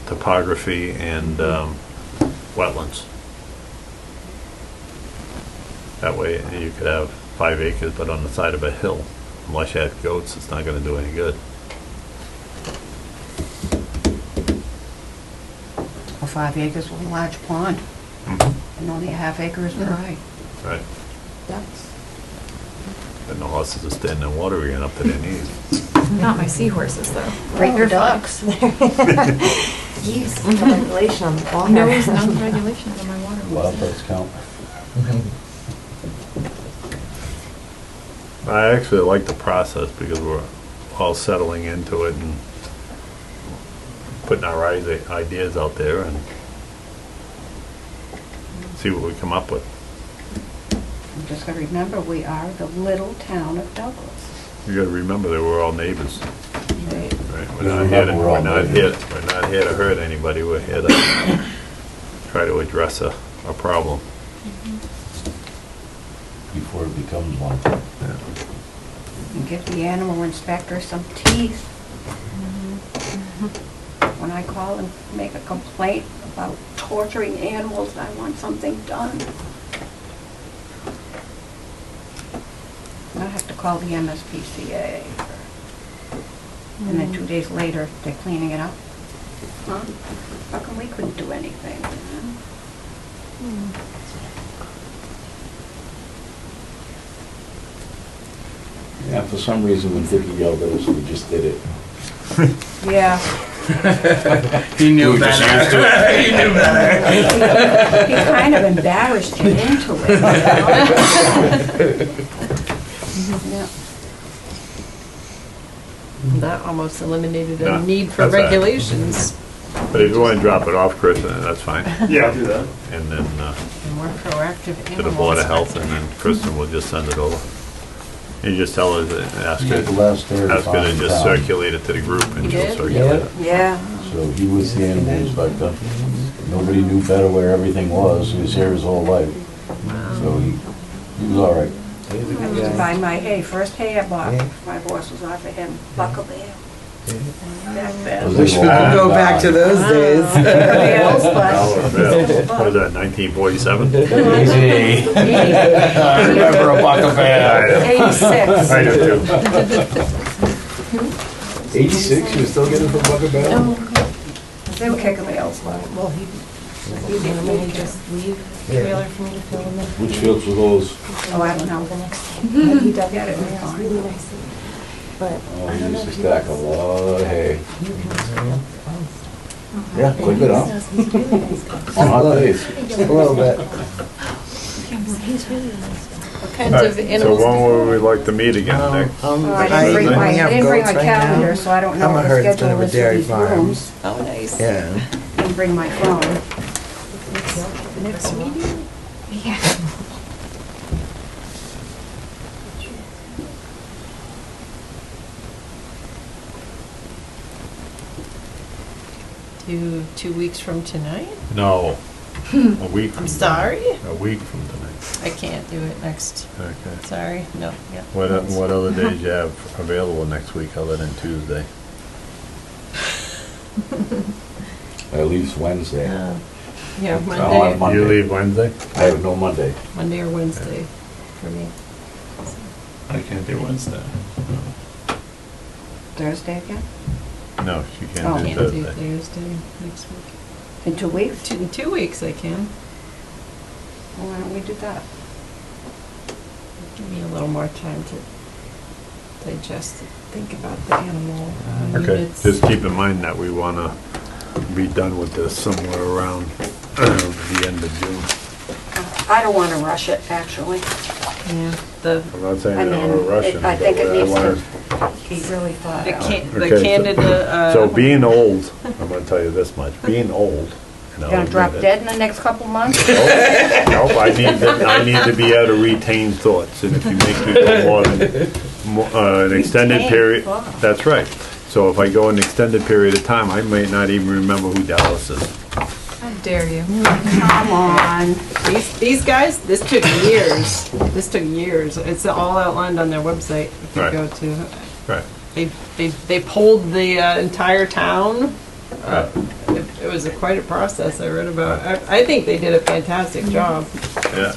topography and wetlands. That way you could have 5 acres, but on the side of a hill. Unless you have goats, it's not gonna do any good. Or 5 acres with a large pond, and only a half acre is dry. Right. And the horses are standing in water again up to their knees. Not my seahorses, though. Break your ducks. Use the regulation on the water. No, there's no regulations on my water. Wild birds count. I actually like the process because we're all settling into it and putting our ideas out there and see what we come up with. You just gotta remember, we are the little town of Douglas. You gotta remember that we're all neighbors, Right. right? Just remember we're all We're not here to hurt anybody, we're here to try to address a problem. Before it becomes one. And give the animal inspector some teeth. When I call and make a complaint about torturing animals, I want something done. I have to call the MSPCA. And then 2 days later, they're cleaning it up. Huh? How come we couldn't do anything? Yeah, for some reason when Dickie yelled at us, we just did it. Yeah. He knew better. He knew better. He kind of embarrassed you into it. Yeah. That almost eliminated Yeah, a need for that's all right. regulations. But if you wanna drop it off, Chris, then that's fine. Yeah, I'll do that. And then, And more proactive animals. to the Board of Health, and then Kristen will just send it over. You just tell her, ask He had the her, last day of the ask her to farm just town. circulate it to the group and You she'll did? circulate it. Yeah. So he was the animal inspector. Nobody knew better where everything was. He was here his whole life. So he was all right. I used to buy my hay, first hay I bought, my horse was off of him, Buckle Bear. Back then. Wish we could go back to those days. Everybody else, but- Dollar bill. What was that, 1947? Easy. I remember a buck of bad. 86. I do too. 86, you were still getting from buck of bad? They were kicking me out. Well, he didn't really just leave the trailer for me to fill in the. Which fields were those? Oh, I don't know. The next day. But he dug Get it, it, and it was really nice. But Oh, I he don't know used to if he stack a does. lot of hay. You can also look both. Yeah, quite a bit, huh? He's really nice guy. On hot days. A little bit. He's really nice guy. What kinds Alright, of so animals? when would we like to meet again, Nick? Oh, I didn't bring my, I didn't bring my calendar, so I don't know I'm what a the herd schedule of a is for dairy these farm. rooms. Oh, nice. Yeah. Didn't bring my phone. Next meeting? Yeah. Do 2 weeks from tonight? No, a week from I'm tonight. sorry? A week from tonight. I can't do it next. Okay. Sorry, no, yeah. What other days you have available next week other than Tuesday? At least Wednesday. Yeah, on Monday, Monday. You leave Wednesday? I have no Monday. Monday or Wednesday for me. I can't do Wednesday. Thursday again? No, she Oh. can't do Can't do Thursday. Thursday next week. In 2 weeks? In 2 weeks I can. Well, why don't we do that? Give me a little more time to digest it, think about the animal Okay, units. just keep in mind that we wanna be done with this somewhere around the end of June. I don't want to rush it, actually. Yeah, the, I'm not saying I that mean, we're rushing. I think it but I needs wanna- to be really thought the out. can, Okay, the so- Candida, So being old, I'm gonna tell you this much, being old. and I'll Gonna drop admit it- dead in the next couple months? Nope, I need to be able to retain thoughts, and if you make me go more than, an extended Retain period, thoughts. that's right. So if I go an extended period of time, I might not even remember who Dallas is. How dare you? Come on. these guys, this took years. This took years. It's all outlined on their website if you Right. go to. Right. They polled the entire town. Right. It was quite a process I read about. I think they did a fantastic job. Yeah,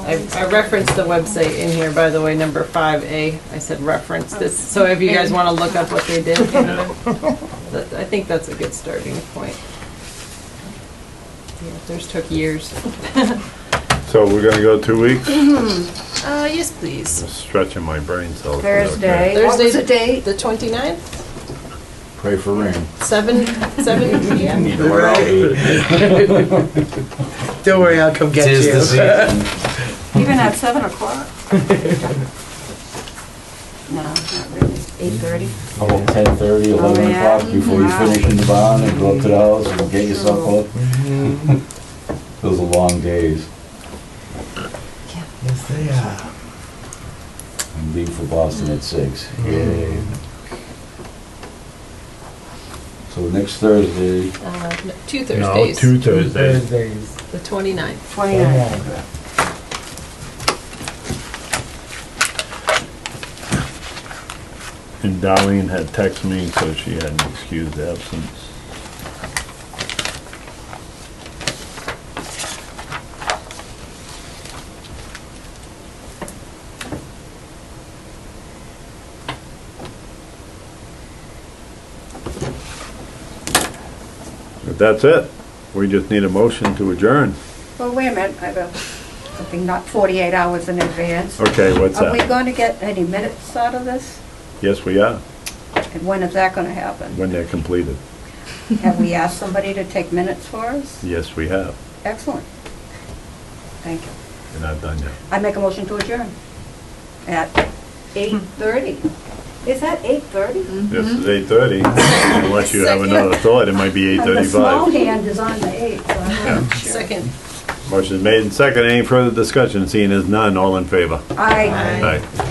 I referenced the website in here, by the way, number 5A. I said reference this, so if you guys want to look up what they did, I think that's a good starting point. Yeah, theirs took years. so we're gonna go 2 weeks? Yes, please. I'm stretching my brain cells. Thursday. What was the date? The 29th, Pray for rain. 7 p.m. Don't worry, I'll come get Tis the you. season. Even at 7 o'clock? No, not really. 8:30? About 10:30, 11 yeah? o'clock before you Wow. finish in the barn and go up to the house and get yourself up. Those are long days. Yes, they are. And leave for Boston at 6. Yay. So next Thursday, Two No, Thursdays. 2 Thursdays. Thursdays. The 29th. 29. And Darlene had texted me, so she had an excused absence. But that's it. We just need a motion to adjourn. Well, wait a minute, I have something not 48 hours in advance. Okay, what's Are we that? going to get any minutes out of this? Yes, we are, And when is that going to happen? when they're completed. Have we asked somebody to take minutes for us? Yes, we have. Excellent. Thank you. You're not done yet. I make a motion to adjourn at 8:30. Is that 8:30? This is 8:30, unless you have another thought, it might be The small 8:35. hand is on the 8, so I'm not sure. Second. Motion is made and second. Any further discussion? Seeing as none, all in favor? Aye. Aye.